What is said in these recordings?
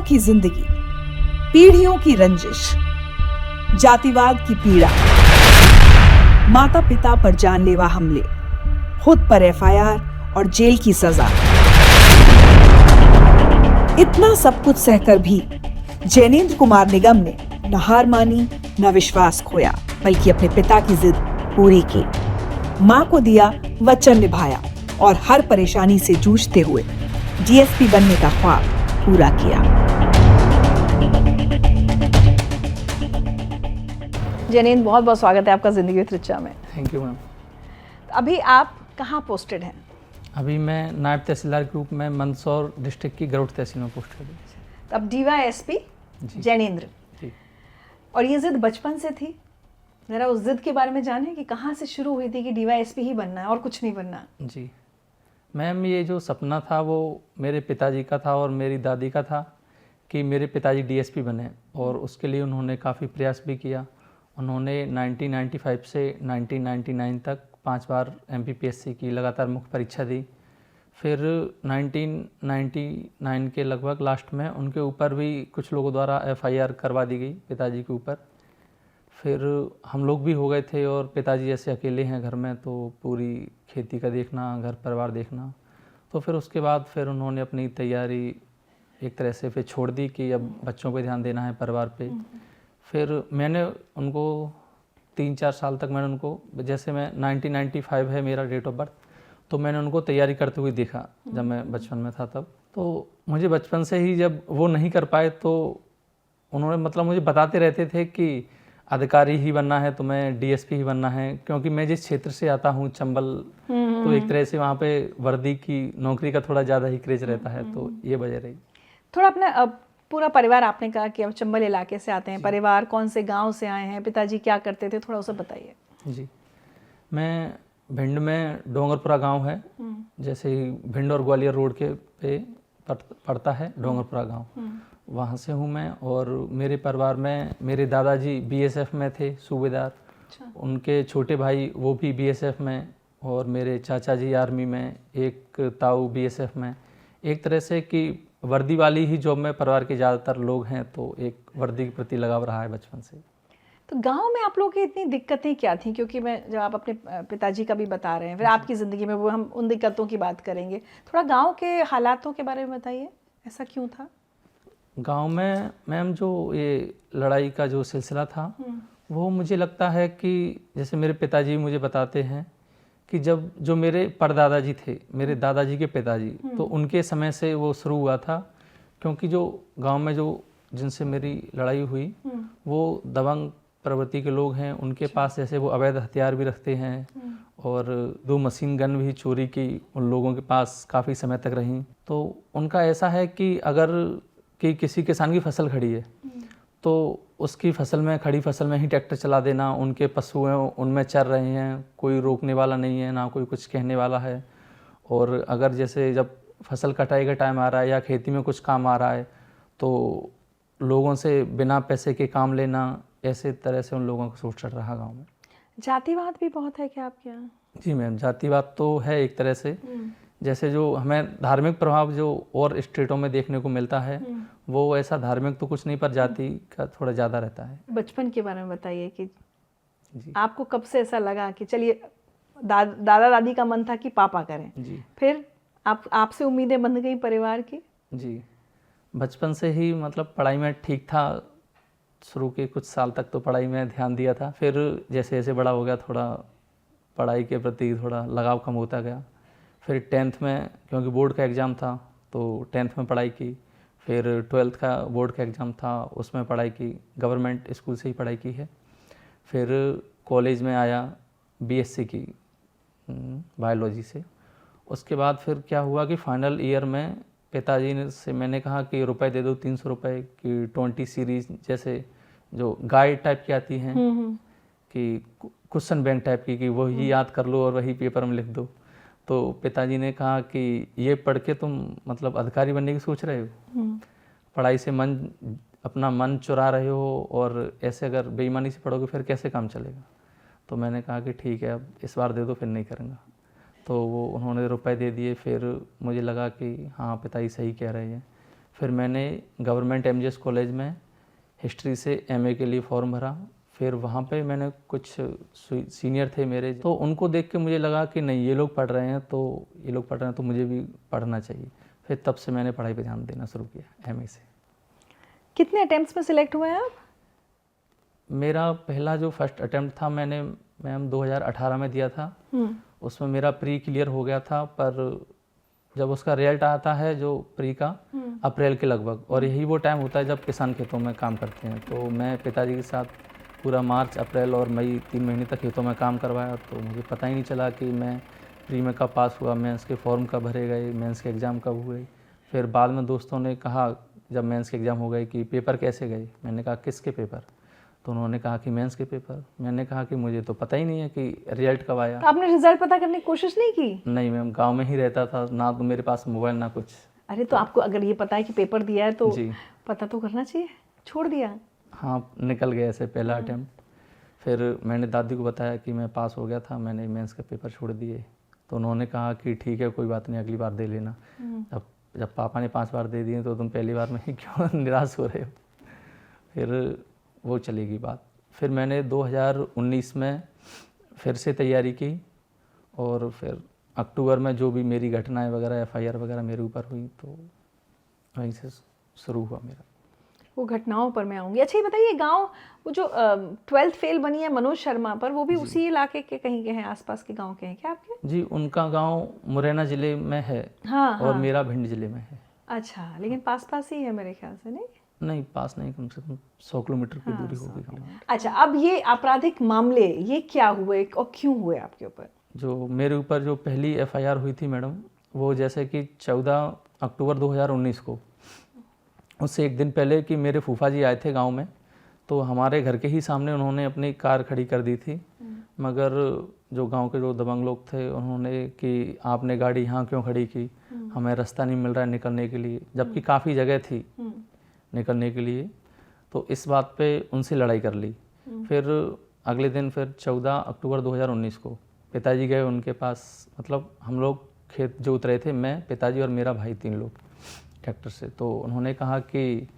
की जिंदगी, पीढ़ियों की रंजिश, जातिवाद की पीड़ा, माता पिता पर जानलेवा हमले, खुद पर एफआईआर और जेल की सजा। इतना सब कुछ सहकर भी जैनेंद्र कुमार निगम ने न हार मानी, न विश्वास खोया, बल्कि अपने पिता की जिद पूरी की। मां को दिया वचन निभाया और हर परेशानी से जूझते हुए डीएसपी बनने का ख्वाब पूरा किया। जैनेंद्र, बहुत बहुत स्वागत है आपका जिंदगी विद रिचा में। Thank you ma'am. अभी आप कहाँ पोस्टेड हैं? अभी मैं नायब तहसीलदार के रूप में मंदसौर डिस्ट्रिक्ट की गरुड़ तहसील में पोस्ट कर दी। अब डीवाईएसपी जैनेंद्र जी। और ये जिद बचपन से थी? जरा उस जिद के बारे में जाने कि कहाँ से शुरू हुई थी कि डीवाईएसपी ही बनना है और कुछ नहीं बनना। जी मैम, ये जो सपना था वो मेरे पिताजी का था और मेरी दादी का था कि मेरे पिताजी डीएसपी बने, और उसके लिए उन्होंने काफ़ी प्रयास भी किया। उन्होंने 1995 से 1999 तक 5 बार एमपीपीएससी की लगातार मुख्य परीक्षा दी। फिर 1999 के लगभग लास्ट में उनके ऊपर भी कुछ लोगों द्वारा एफआईआर करवा दी गई पिताजी के ऊपर। फिर हम लोग भी हो गए थे और पिताजी ऐसे अकेले हैं घर में, तो पूरी खेती का देखना, घर परिवार देखना। तो फिर उसके बाद फिर उन्होंने अपनी तैयारी एक तरह से फिर छोड़ दी कि अब बच्चों पे ध्यान देना है, परिवार पे। फिर मैंने उनको 3-4 साल तक मैंने उनको, जैसे मैं 1995 है मेरा डेट ऑफ बर्थ, तो मैंने उनको तैयारी करते हुए देखा जब मैं बचपन में था तब। तो मुझे बचपन से ही जब वो नहीं कर पाए तो उन्होंने मतलब मुझे बताते रहते थे कि अधिकारी ही बनना है, तुम्हें डीएसपी ही बनना है, क्योंकि मैं जिस क्षेत्र से आता हूँ चंबल, तो एक तरह से वहाँ पे वर्दी की नौकरी का थोड़ा ज़्यादा ही क्रेज रहता है, तो ये वजह रही। थोड़ा अपना पूरा परिवार, आपने कहा कि अब चंबल इलाके से आते हैं, परिवार कौन से गांव से आए हैं, पिताजी क्या करते थे, थोड़ा उसे बताइए। जी, मैं भिंड में डोंगरपुरा गांव है, जैसे ही भिंड और ग्वालियर रोड के पे पड़ता है डोंगरपुरा गांव, वहाँ से हूँ मैं। और मेरे परिवार में मेरे दादाजी बीएसएफ में थे, सूबेदार। उनके छोटे भाई वो भी बीएसएफ में, और मेरे चाचा जी आर्मी में, एक ताऊ बीएसएफ में। एक तरह से कि वर्दी वाली ही जॉब में परिवार के ज़्यादातर लोग हैं, तो एक वर्दी के प्रति लगाव रहा है बचपन से। तो गांव में आप लोगों की इतनी दिक्कतें क्या थी? क्योंकि मैं जब आप अपने पिताजी का भी बता रहे हैं, फिर आपकी ज़िंदगी में वो हम उन दिक्कतों की बात करेंगे। थोड़ा गांव के हालातों के बारे में बताइए, ऐसा क्यों था? गांव में मैम जो ये लड़ाई का जो सिलसिला था, वो मुझे लगता है कि जैसे मेरे पिताजी मुझे बताते हैं कि जब जो मेरे परदादाजी थे, मेरे दादाजी के पिताजी, तो उनके समय से वो शुरू हुआ था। क्योंकि जो गांव में जो जिनसे मेरी लड़ाई हुई वो दबंग प्रवृत्ति के लोग हैं, उनके पास जैसे वो अवैध हथियार भी रखते हैं, और 2 मशीन गन भी चोरी की उन लोगों के पास काफ़ी समय तक रहीं। तो उनका ऐसा है कि अगर कि किसी किसान की फसल खड़ी है तो उसकी फसल में, खड़ी फसल में ही ट्रैक्टर चला देना, उनके पशु हैं उनमें चर रहे हैं, कोई रोकने वाला नहीं है, ना कोई कुछ कहने वाला है। और अगर जैसे जब फसल कटाई का टाइम आ रहा है या खेती में कुछ काम आ रहा है तो लोगों से बिना पैसे के काम लेना, ऐसे तरह से उन लोगों का सोच चल रहा गाँव में। जातिवाद भी बहुत है क्या आपके यहाँ? जी मैम, जातिवाद तो है एक तरह से। जैसे जो हमें धार्मिक प्रभाव जो और स्टेटों में देखने को मिलता है, वो ऐसा धार्मिक तो कुछ नहीं, पर जाति का थोड़ा ज़्यादा रहता है। बचपन के बारे में बताइए कि जी, आपको कब से ऐसा लगा कि चलिए दादा दादी का मन था कि पापा करें, जी, फिर आपसे उम्मीदें बंध गई परिवार की? जी, बचपन से ही मतलब पढ़ाई में ठीक था, शुरू के कुछ साल तक तो पढ़ाई में ध्यान दिया था। फिर जैसे जैसे बड़ा हो गया, थोड़ा पढ़ाई के प्रति थोड़ा लगाव कम होता गया। फिर 10th में, क्योंकि बोर्ड का एग्ज़ाम था, तो 10th में पढ़ाई की। फिर 12th का बोर्ड का एग्ज़ाम था, उसमें पढ़ाई की, गवर्नमेंट स्कूल से ही पढ़ाई की है। फिर कॉलेज में आया, बीएससी की बायोलॉजी से। उसके बाद फिर क्या हुआ कि फाइनल ईयर में पिताजी ने से मैंने कहा कि रुपए दे दो 300 रुपये की 20 सीरीज़, जैसे जो गाइड टाइप की आती हैं कि क्वेश्चन बैंक टाइप की, कि वही याद कर लो और वही पेपर में लिख दो। तो पिताजी ने कहा कि ये पढ़ के तुम मतलब अधिकारी बनने की सोच रहे हो, पढ़ाई से अपना मन चुरा रहे हो, और ऐसे अगर बेईमानी से पढ़ोगे फिर कैसे काम चलेगा। तो मैंने कहा कि ठीक है, अब इस बार दे दो, फिर नहीं करूँगा। तो वो उन्होंने रुपए दे दिए। फिर मुझे लगा कि हाँ, पिताजी सही कह रहे हैं। फिर मैंने गवर्नमेंट एमजीएस कॉलेज में हिस्ट्री से एमए के लिए फॉर्म भरा। फिर वहाँ पे मैंने कुछ सीनियर थे मेरे, तो उनको देख के मुझे लगा कि नहीं, ये लोग पढ़ रहे हैं तो मुझे भी पढ़ना चाहिए। फिर तब से मैंने पढ़ाई पे ध्यान देना शुरू किया एमए से। कितने अटेम्प्ट्स में सिलेक्ट हुए हैं आप? मेरा पहला जो फर्स्ट अटेम्प्ट था मैंने मैम 2018 में दिया था। उसमें मेरा प्री क्लियर हो गया था, पर जब उसका रिजल्ट आता है जो प्री का अप्रैल के लगभग, और यही वो टाइम होता है जब किसान खेतों में काम करते हैं, तो मैं पिताजी के साथ पूरा मार्च, अप्रैल और मई 3 महीने तक खेतों में काम करवाया। तो मुझे पता ही नहीं चला कि मैं प्री में कब पास हुआ, मेंस के फॉर्म कब भरे गए, मेंस के एग्ज़ाम कब हुए। फिर बाद में दोस्तों ने कहा जब मेंस के एग्ज़ाम हो गए कि पेपर कैसे गए। मैंने कहा किसके पेपर? तो उन्होंने कहा कि मेंस के पेपर। मैंने कहा कि मुझे तो पता ही नहीं है कि रिजल्ट कब आया। तो आपने रिजल्ट पता करने की कोशिश नहीं की? नहीं मैम, गांव में ही रहता था, ना तो मेरे पास मोबाइल ना कुछ। अरे तो आपको अगर ये पता है कि पेपर दिया है तो जी पता तो करना चाहिए, छोड़ दिया? हाँ, निकल गया ऐसे पहला अटेम्प्ट। फिर मैंने दादी को बताया कि मैं पास हो गया था, मैंने मेंस के पेपर छोड़ दिए। तो उन्होंने कहा कि ठीक है, कोई बात नहीं, अगली बार दे लेना। जब पापा ने 5 बार दे दिए तो तुम पहली बार में ही क्यों निराश हो रहे हो। फिर वो चलेगी बात। फिर मैंने 2019 में फिर से तैयारी की, और फिर अक्टूबर में जो भी मेरी घटनाएं वगैरह एफआईआर वगैरह मेरे ऊपर हुई, तो वहीं से शुरू हुआ मेरा। वो घटनाओं पर मैं आऊँगी। अच्छा ये बताइए, गांव वो जो 12th फेल बनी है मनोज शर्मा पर, वो भी उसी इलाके के कहीं के हैं, आसपास के गांव के हैं क्या आपके? जी, उनका गांव मुरैना ज़िले में है। हाँ, और हाँ। मेरा भिंड ज़िले में है। अच्छा, लेकिन पास पास ही है मेरे ख्याल से, नहीं? नहीं, पास नहीं, कम से कम 100 किलोमीटर की दूरी होगी गाँव। अच्छा, अब ये आपराधिक मामले ये क्या हुए और क्यों हुए आपके ऊपर? जो मेरे ऊपर जो पहली एफआईआर हुई थी मैडम, वो जैसे कि 14 अक्टूबर 2019 को, उससे एक दिन पहले कि मेरे फूफा जी आए थे गांव में, तो हमारे घर के ही सामने उन्होंने अपनी कार खड़ी कर दी थी। मगर जो गांव के जो दबंग लोग थे उन्होंने कि आपने गाड़ी यहाँ क्यों खड़ी की, हमें रास्ता नहीं मिल रहा है निकलने के लिए, जबकि काफ़ी जगह थी निकलने के लिए। तो इस बात पे उनसे लड़ाई कर ली। फिर अगले दिन फिर 14 अक्टूबर 2019 को पिताजी गए उनके पास, मतलब हम लोग खेत जो उतरे थे, मैं, पिताजी और मेरा भाई, 3 लोग ट्रैक्टर से। तो उन्होंने कहा कि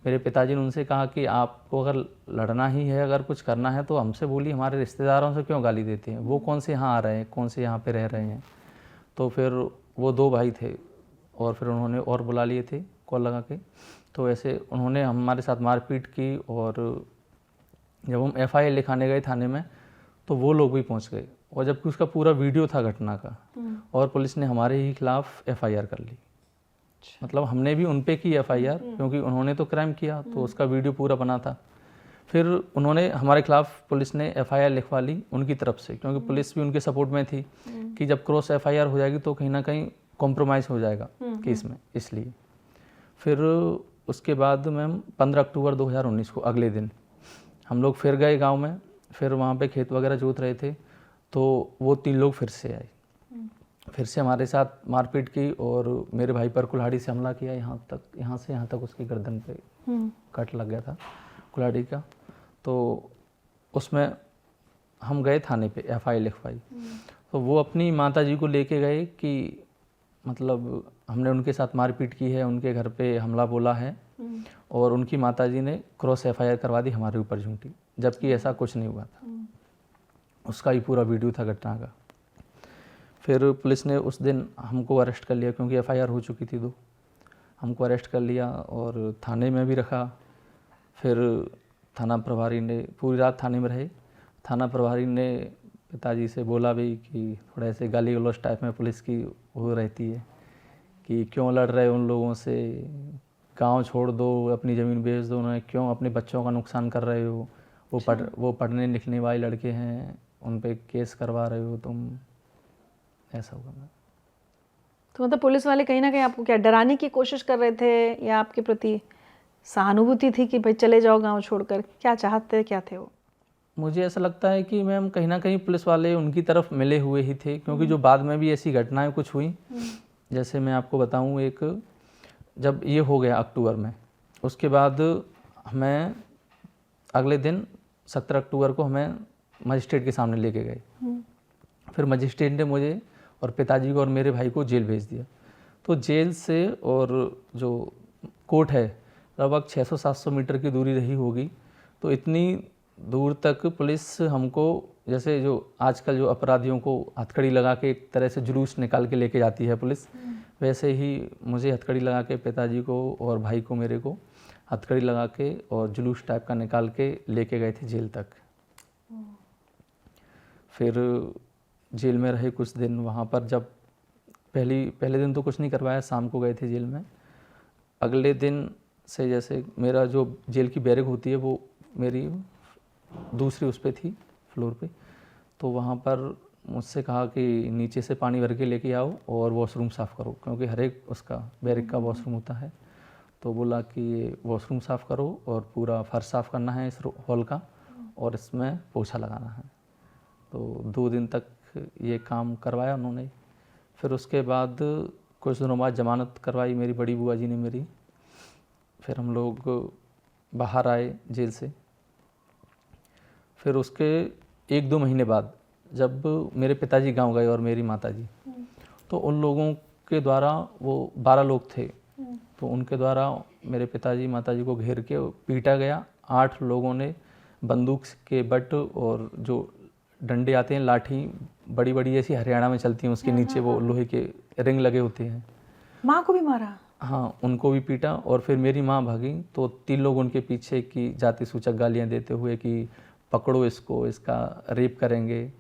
मेरे पिताजी ने उनसे कहा कि आपको अगर लड़ना ही है, अगर कुछ करना है तो हमसे बोलिए, हमारे रिश्तेदारों से क्यों गाली देते हैं, वो कौन से यहाँ आ रहे हैं, कौन से यहाँ पे रह रहे हैं। तो फिर वो 2 भाई थे और फिर उन्होंने और बुला लिए थे कॉल लगा के। तो ऐसे उन्होंने हमारे साथ मारपीट की, और जब हम एफआईआर लिखाने गए थाने में तो वो लोग भी पहुंच गए, और जबकि उसका पूरा वीडियो था घटना का, और पुलिस ने हमारे ही खिलाफ एफआईआर कर ली। मतलब हमने भी उन पे की एफआईआर, क्योंकि उन्होंने तो क्राइम किया, तो उसका वीडियो पूरा बना था। फिर उन्होंने हमारे खिलाफ, पुलिस ने एफआईआर लिखवा ली उनकी तरफ से, क्योंकि पुलिस भी उनके सपोर्ट में थी कि जब क्रॉस एफआईआर हो जाएगी तो कहीं ना कहीं कॉम्प्रोमाइज़ हो जाएगा केस में, इसलिए। फिर उसके बाद मैम 15 अक्टूबर 2019 को अगले दिन हम लोग फिर गए गाँव में। फिर वहाँ पे खेत वगैरह जोत रहे थे, तो वो 3 लोग फिर से आए, फिर से हमारे साथ मारपीट की, और मेरे भाई पर कुल्हाड़ी से हमला किया, यहाँ से यहाँ तक उसकी गर्दन पे कट लग गया था कुल्हाड़ी का। तो उसमें हम गए थाने पे, एफआईआर लिखवाई। तो वो अपनी माताजी को लेके गए कि मतलब हमने उनके साथ मारपीट की है, उनके घर पे हमला बोला है, और उनकी माताजी ने क्रॉस एफआईआर करवा दी हमारे ऊपर झूठी, जबकि ऐसा कुछ नहीं हुआ था। उसका ही पूरा वीडियो था घटना का। फिर पुलिस ने उस दिन हमको अरेस्ट कर लिया, क्योंकि एफआईआर हो चुकी थी, तो हमको अरेस्ट कर लिया और थाने में भी रखा। फिर थाना प्रभारी ने, पूरी रात थाने में रहे। थाना प्रभारी ने पिताजी से बोला भी कि थोड़ा ऐसे गाली गलौज टाइप में पुलिस की वो रहती है कि क्यों लड़ रहे हो उन लोगों से, गांव छोड़ दो, अपनी ज़मीन बेच दो, उन्हें क्यों अपने बच्चों का नुकसान कर रहे हो, वो पढ़ने लिखने वाले लड़के हैं, उन पे केस करवा रहे हो तुम, ऐसा होगा। तो मतलब पुलिस वाले कहीं ना कहीं आपको क्या डराने की कोशिश कर रहे थे, या आपके प्रति सहानुभूति थी कि भाई चले जाओ गांव छोड़कर, क्या चाहते क्या थे वो? मुझे ऐसा लगता है कि मैम कहीं ना कहीं पुलिस वाले उनकी तरफ मिले हुए ही थे, क्योंकि जो बाद में भी ऐसी घटनाएं कुछ हुई, जैसे मैं आपको बताऊं, एक जब ये हो गया अक्टूबर में, उसके बाद हमें अगले दिन 17 अक्टूबर को हमें मजिस्ट्रेट के सामने लेके गए। फिर मजिस्ट्रेट ने मुझे और पिताजी को और मेरे भाई को जेल भेज दिया। तो जेल से और जो कोर्ट है लगभग 600-700 मीटर की दूरी रही होगी। तो इतनी दूर तक पुलिस हमको, जैसे जो आजकल जो अपराधियों को हथकड़ी लगा के एक तरह से जुलूस निकाल के लेके जाती है पुलिस, वैसे ही मुझे हथकड़ी लगा के पिताजी को और भाई को मेरे को हथकड़ी लगा के और जुलूस टाइप का निकाल के लेके गए थे जेल तक। फिर जेल में रहे कुछ दिन। वहाँ पर जब पहले दिन तो कुछ नहीं करवाया, शाम को गए थे जेल में। अगले दिन से जैसे मेरा जो जेल की बैरक होती है वो मेरी दूसरी उस पे थी, फ्लोर पे। तो वहाँ पर मुझसे कहा कि नीचे से पानी भर के लेके आओ और वॉशरूम साफ़ करो, क्योंकि हर एक उसका बैरक का वॉशरूम होता है। तो बोला कि ये वॉशरूम साफ़ करो और पूरा फर्श साफ़ करना है इस हॉल का, और इसमें पोछा लगाना है। तो 2 दिन तक ये काम करवाया उन्होंने। फिर उसके बाद कुछ दिनों बाद ज़मानत करवाई मेरी बड़ी बुआ जी ने मेरी। फिर हम लोग बाहर आए जेल से। फिर उसके 1-2 महीने बाद जब मेरे पिताजी गांव गए और मेरी माताजी, तो उन लोगों के द्वारा, वो 12 लोग थे, तो उनके द्वारा मेरे पिताजी माताजी को घेर के पीटा गया। 8 लोगों ने बंदूक के बट और जो डंडे आते हैं, लाठी बड़ी बड़ी जैसी हरियाणा में चलती हैं, उसके नीचे वो लोहे के रिंग लगे होते हैं। माँ को भी मारा? हाँ, उनको भी पीटा। और फिर मेरी माँ भागी तो 3 लोग उनके पीछे की जाति सूचक गालियाँ देते हुए कि पकड़ो इसको, इसका रेप करेंगे।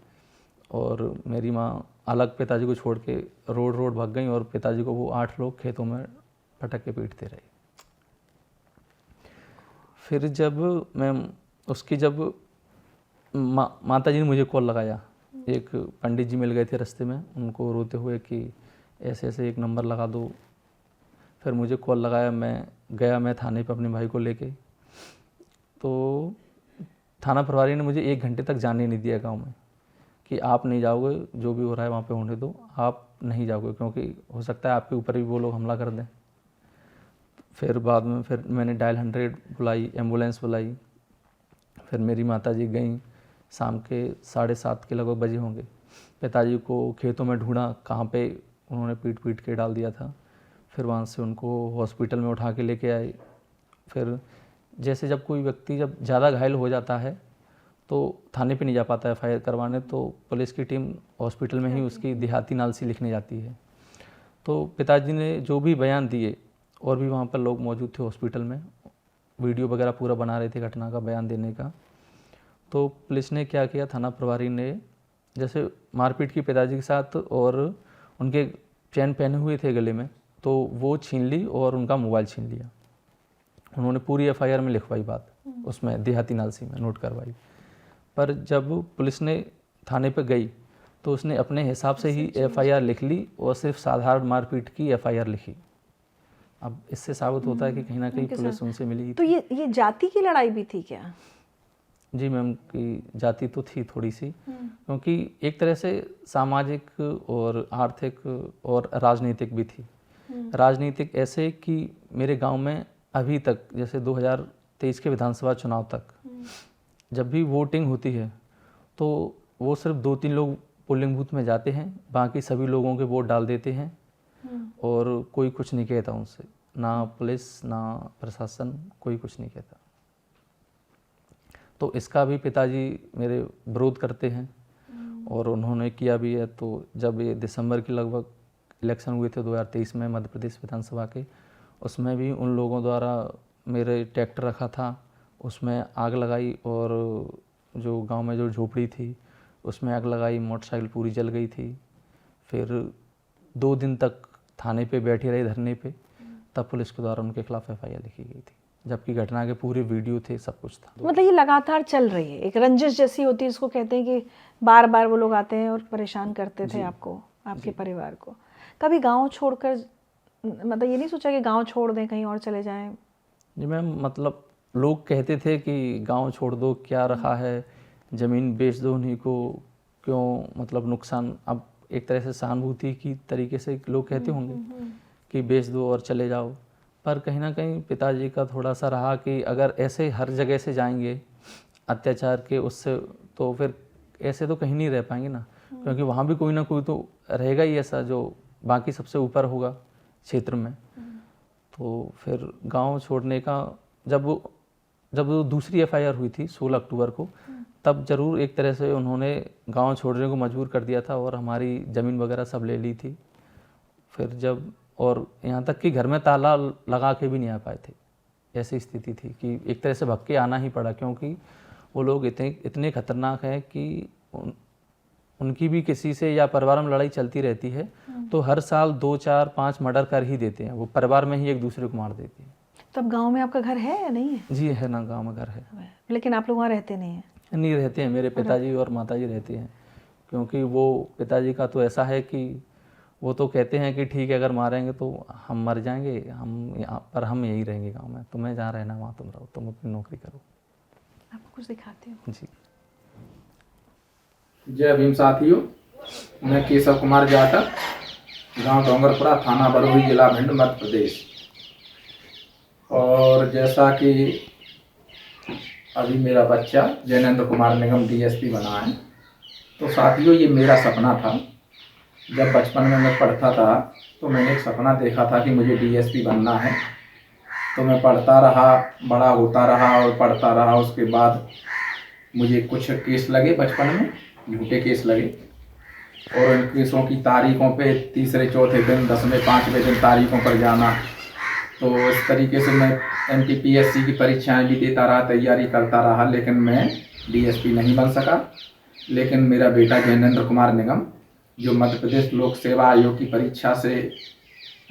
और मेरी माँ अलग पिताजी को छोड़ के रोड भाग गई और पिताजी को वो 8 लोग खेतों में पटक के पीटते रहे। फिर जब मैं उसकी जब माता जी ने मुझे कॉल लगाया, एक पंडित जी मिल गए थे रास्ते में, उनको रोते हुए कि ऐसे ऐसे एक नंबर लगा दो। फिर मुझे कॉल लगाया, मैं थाने पे अपने भाई को लेके। तो थाना प्रभारी ने मुझे 1 घंटे तक जाने नहीं दिया गांव में, कि आप नहीं जाओगे, जो भी हो रहा है वहाँ पे होने दो, आप नहीं जाओगे, क्योंकि हो सकता है आपके ऊपर भी वो लोग हमला कर दें। फिर बाद में फिर मैंने डायल 100 बुलाई, एम्बुलेंस बुलाई। फिर मेरी माताजी गई, शाम के 7:30 के लगभग बजे होंगे। पिताजी को खेतों में ढूंढा, कहाँ पे उन्होंने पीट के डाल दिया था। फिर वहाँ से उनको हॉस्पिटल में उठा के लेके आए। फिर जैसे जब कोई व्यक्ति जब ज़्यादा घायल हो जाता है तो थाने पे नहीं जा पाता है FIR करवाने, तो पुलिस की टीम हॉस्पिटल में ही उसकी देहाती नालसी लिखने जाती है। तो पिताजी ने जो भी बयान दिए, और भी वहाँ पर लोग मौजूद थे हॉस्पिटल में, वीडियो वगैरह पूरा बना रहे थे घटना का, बयान देने का। तो पुलिस ने क्या किया, थाना प्रभारी ने जैसे मारपीट की पिताजी के साथ, और उनके चैन पहने हुए थे गले में, तो वो छीन ली और उनका मोबाइल छीन लिया। उन्होंने पूरी FIR में लिखवाई बात, उसमें देहाती नालसी में नोट करवाई। पर जब पुलिस ने थाने पे गई तो उसने अपने हिसाब से ही FIR लिख ली, और सिर्फ साधारण मारपीट की FIR लिखी। अब इससे साबित होता है कि कहीं ना कहीं पुलिस उनसे मिली। तो ये जाति की लड़ाई भी थी क्या? जी मैम, की जाति तो थी थोड़ी सी, क्योंकि एक तरह से सामाजिक और आर्थिक और राजनीतिक भी थी। राजनीतिक ऐसे कि मेरे गांव में अभी तक, जैसे 2023 के विधानसभा चुनाव तक, जब भी वोटिंग होती है तो वो सिर्फ 2-3 लोग पोलिंग बूथ में जाते हैं, बाकी सभी लोगों के वोट डाल देते हैं, और कोई कुछ नहीं कहता उनसे, ना पुलिस ना प्रशासन, कोई कुछ नहीं कहता। तो इसका भी पिताजी मेरे विरोध करते हैं, और उन्होंने किया भी है। तो जब ये दिसंबर के लगभग इलेक्शन हुए थे 2023 में मध्य प्रदेश विधानसभा के, उसमें भी उन लोगों द्वारा मेरे ट्रैक्टर रखा था, उसमें आग लगाई, और जो गांव में जो झोपड़ी थी उसमें आग लगाई, मोटरसाइकिल पूरी जल गई थी। फिर 2 दिन तक थाने पे बैठे रहे धरने पे, तब पुलिस के द्वारा उनके खिलाफ FIR लिखी गई थी, जबकि घटना के पूरे वीडियो थे, सब कुछ था। मतलब ये लगातार चल रही है, एक रंजिश जैसी होती है, इसको कहते हैं कि बार बार वो लोग आते हैं और परेशान करते थे आपको, आपके परिवार को। कभी गांव छोड़कर, मतलब ये नहीं सोचा कि गांव छोड़ दें, कहीं और चले जाएं? जी मैम, मतलब लोग कहते थे कि गांव छोड़ दो, क्या रखा है, ज़मीन बेच दो उन्हीं को, क्यों मतलब नुकसान। अब एक तरह से सहानुभूति की तरीके से लोग कहते होंगे कि बेच दो और चले जाओ। पर कहीं ना कहीं पिताजी का थोड़ा सा रहा कि अगर ऐसे हर जगह से जाएंगे अत्याचार के उससे, तो फिर ऐसे तो कहीं नहीं रह पाएंगे ना, क्योंकि वहाँ भी कोई ना कोई तो रहेगा ही ऐसा जो बाकी सबसे ऊपर होगा, क्षेत्र में। तो फिर गांव छोड़ने का जब वो दूसरी एफआईआर हुई थी 16 अक्टूबर को, तब ज़रूर एक तरह से उन्होंने गांव छोड़ने को मजबूर कर दिया था और हमारी ज़मीन वगैरह सब ले ली थी। फिर जब और यहाँ तक कि घर में ताला लगा के भी नहीं आ पाए थे, ऐसी स्थिति थी कि एक तरह से भग के आना ही पड़ा, क्योंकि वो लोग इतने खतरनाक हैं कि उनकी भी किसी से या परिवार में लड़ाई चलती रहती है तो हर साल 2, 4, 5 मर्डर कर ही देते हैं। वो परिवार में ही एक दूसरे को मार देते हैं। तब गांव में आपका घर है या नहीं है? जी है ना, गांव में घर है। लेकिन आप लोग वहाँ रहते नहीं हैं? नहीं रहते हैं, मेरे पिताजी और माताजी रहते हैं। क्योंकि वो पिताजी का तो ऐसा है कि वो तो कहते हैं कि ठीक है अगर मारेंगे तो हम मर जाएंगे, पर हम यहीं रहेंगे गांव में, तुम्हें जहाँ रहना वहाँ तुम रहो, तुम अपनी नौकरी करो। आपको कुछ दिखाते हो? जी। जय भीम साथियों, मैं केशव कुमार जाटव, गांव डोंगरपुरा, थाना बरौली, जिला भिंड, मध्य प्रदेश। और जैसा कि अभी मेरा बच्चा जैनेंद्र कुमार निगम डीएसपी बना है, तो साथियों ये मेरा सपना था। जब बचपन में मैं पढ़ता था तो मैंने एक सपना देखा था कि मुझे डीएसपी बनना है। तो मैं पढ़ता रहा, बड़ा होता रहा और पढ़ता रहा। उसके बाद मुझे कुछ केस लगे बचपन में, झूठे केस लगे, और उन केसों की तारीखों पे तीसरे चौथे दिन 10वें 5वें दिन तारीखों पर जाना। तो इस तरीके से मैं एनटीपीएससी की परीक्षाएं भी देता रहा, तैयारी करता रहा, लेकिन मैं डीएसपी नहीं बन सका। लेकिन मेरा बेटा जैनेंद्र कुमार निगम, जो मध्य प्रदेश लोक सेवा आयोग की परीक्षा से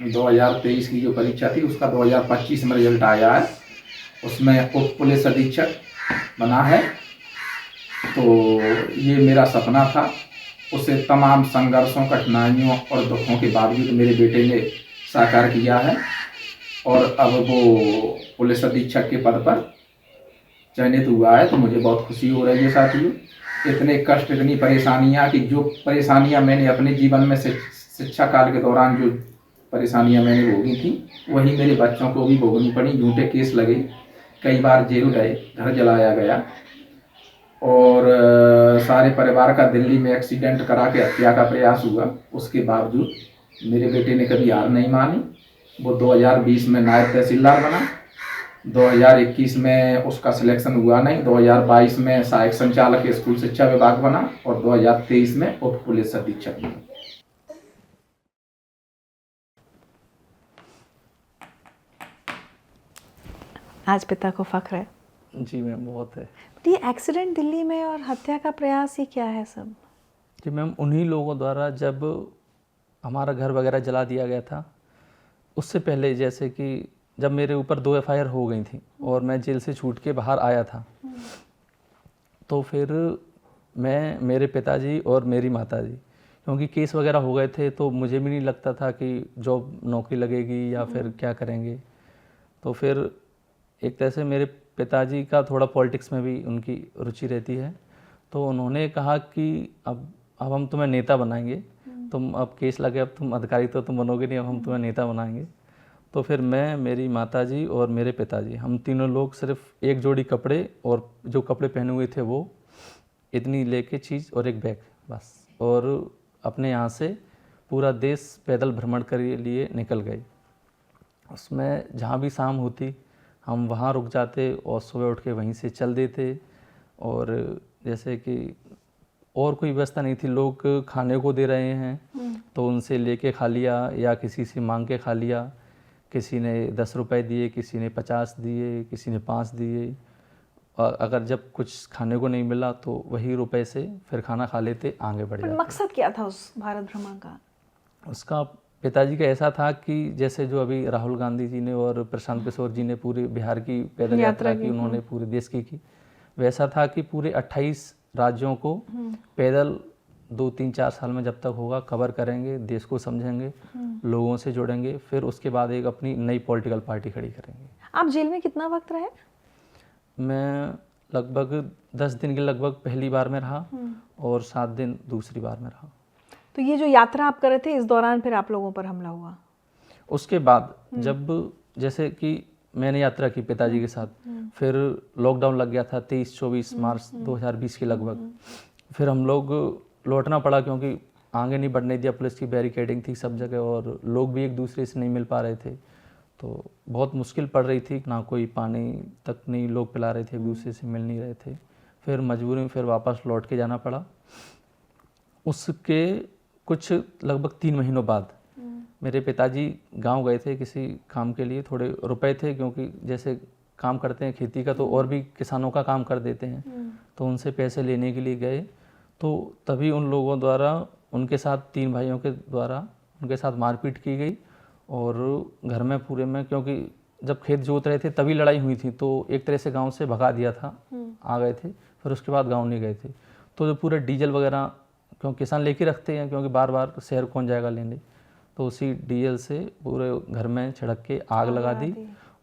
2023 की जो परीक्षा थी उसका 2025 में रिजल्ट आया है, उसमें उप पुलिस अधीक्षक बना है। तो ये मेरा सपना था, उसे तमाम संघर्षों, कठिनाइयों और दुखों के बावजूद मेरे बेटे ने साकार किया है और अब वो पुलिस अधीक्षक के पद पर चयनित हुआ है। तो मुझे बहुत खुशी हो रही है साथियों। इतने कष्ट, इतनी परेशानियां कि जो परेशानियां मैंने अपने जीवन में शिक्षा काल के दौरान जो परेशानियां मैंने भोगी थी, वही मेरे बच्चों को भी भोगनी पड़ी। झूठे केस लगे, कई बार जेल गए, घर जलाया गया, और सारे परिवार का दिल्ली में एक्सीडेंट करा के हत्या का प्रयास हुआ। उसके बावजूद मेरे बेटे ने कभी हार नहीं मानी। वो 2020 में नायब तहसीलदार बना, 2021 में उसका सिलेक्शन हुआ नहीं, 2022 में सहायक संचालक स्कूल शिक्षा विभाग बना और 2023 में उप पुलिस अधीक्षक बना। आज पिता को फख्र है? जी मैम, बहुत है। तो ये एक्सीडेंट दिल्ली में और हत्या का प्रयास, ये क्या है सब? जी मैम, उन्हीं लोगों द्वारा जब हमारा घर वगैरह जला दिया गया था, उससे पहले जैसे कि जब मेरे ऊपर 2 एफआईआर हो गई थी और मैं जेल से छूट के बाहर आया था, तो फिर मैं, मेरे पिताजी और मेरी माताजी, क्योंकि केस वगैरह हो गए थे तो मुझे भी नहीं लगता था कि जॉब नौकरी लगेगी या फिर क्या करेंगे। तो फिर एक तरह से मेरे पिताजी का थोड़ा पॉलिटिक्स में भी उनकी रुचि रहती है, तो उन्होंने कहा कि अब हम तुम्हें नेता बनाएंगे, तुम अब केस लगे, अब तुम अधिकारी तो तुम बनोगे नहीं, अब हम तुम्हें नेता बनाएंगे। तो फिर मैं, मेरी माताजी और मेरे पिताजी, हम तीनों लोग सिर्फ एक जोड़ी कपड़े और जो कपड़े पहने हुए थे वो इतनी लेके चीज़ और एक बैग बस, और अपने यहाँ से पूरा देश पैदल भ्रमण के लिए निकल गए। उसमें जहाँ भी शाम होती हम वहाँ रुक जाते और सुबह उठ के वहीं से चल देते। और जैसे कि और कोई व्यवस्था नहीं थी, लोग खाने को दे रहे हैं तो उनसे लेके खा लिया या किसी से मांग के खा लिया। किसी ने 10 रुपए दिए, किसी ने 50 दिए, किसी ने 5 दिए। और अगर जब कुछ खाने को नहीं मिला तो वही रुपए से फिर खाना खा लेते, आगे बढ़ जाते। मकसद क्या था उस भारत भ्रमण का? उसका पिताजी का ऐसा था कि जैसे जो अभी राहुल गांधी जी ने और प्रशांत किशोर जी ने पूरे बिहार की पैदल यात्रा की, उन्होंने पूरे देश की, वैसा था कि पूरे 28 राज्यों को पैदल 2, 3, 4 साल में जब तक होगा कवर करेंगे, देश को समझेंगे, लोगों से जुड़ेंगे, फिर उसके बाद एक अपनी नई पॉलिटिकल पार्टी खड़ी करेंगे। आप जेल में कितना वक्त रहे? मैं लगभग 10 दिन के लगभग पहली बार में रहा और 7 दिन दूसरी बार में रहा। तो ये जो यात्रा आप कर रहे थे, इस दौरान फिर आप लोगों पर हमला हुआ? उसके बाद जब जैसे कि मैंने यात्रा की पिताजी के साथ, फिर लॉकडाउन लग गया था 23-24 मार्च 2020 के लगभग। फिर हम लोग लौटना पड़ा क्योंकि आगे नहीं बढ़ने दिया, पुलिस की बैरिकेडिंग थी सब जगह और लोग भी एक दूसरे से नहीं मिल पा रहे थे, तो बहुत मुश्किल पड़ रही थी, ना कोई पानी तक नहीं लोग पिला रहे थे, एक दूसरे से मिल नहीं रहे थे। फिर मजबूरी में फिर वापस लौट के जाना पड़ा। उसके कुछ लगभग 3 महीनों बाद मेरे पिताजी गांव गए थे किसी काम के लिए, थोड़े रुपए थे क्योंकि जैसे काम करते हैं खेती का तो और भी किसानों का काम कर देते हैं, तो उनसे पैसे लेने के लिए गए, तो तभी उन लोगों द्वारा उनके साथ 3 भाइयों के द्वारा उनके साथ मारपीट की गई और घर में पूरे में, क्योंकि जब खेत जोत रहे थे तभी लड़ाई हुई थी, तो एक तरह से गांव से भगा दिया था, आ गए थे, फिर उसके बाद गांव नहीं गए थे। तो जो पूरा डीजल वगैरह क्योंकि किसान लेके रखते हैं, क्योंकि बार बार शहर कौन जाएगा लेने, तो उसी डीजल से पूरे घर में छिड़क के आग लगा दी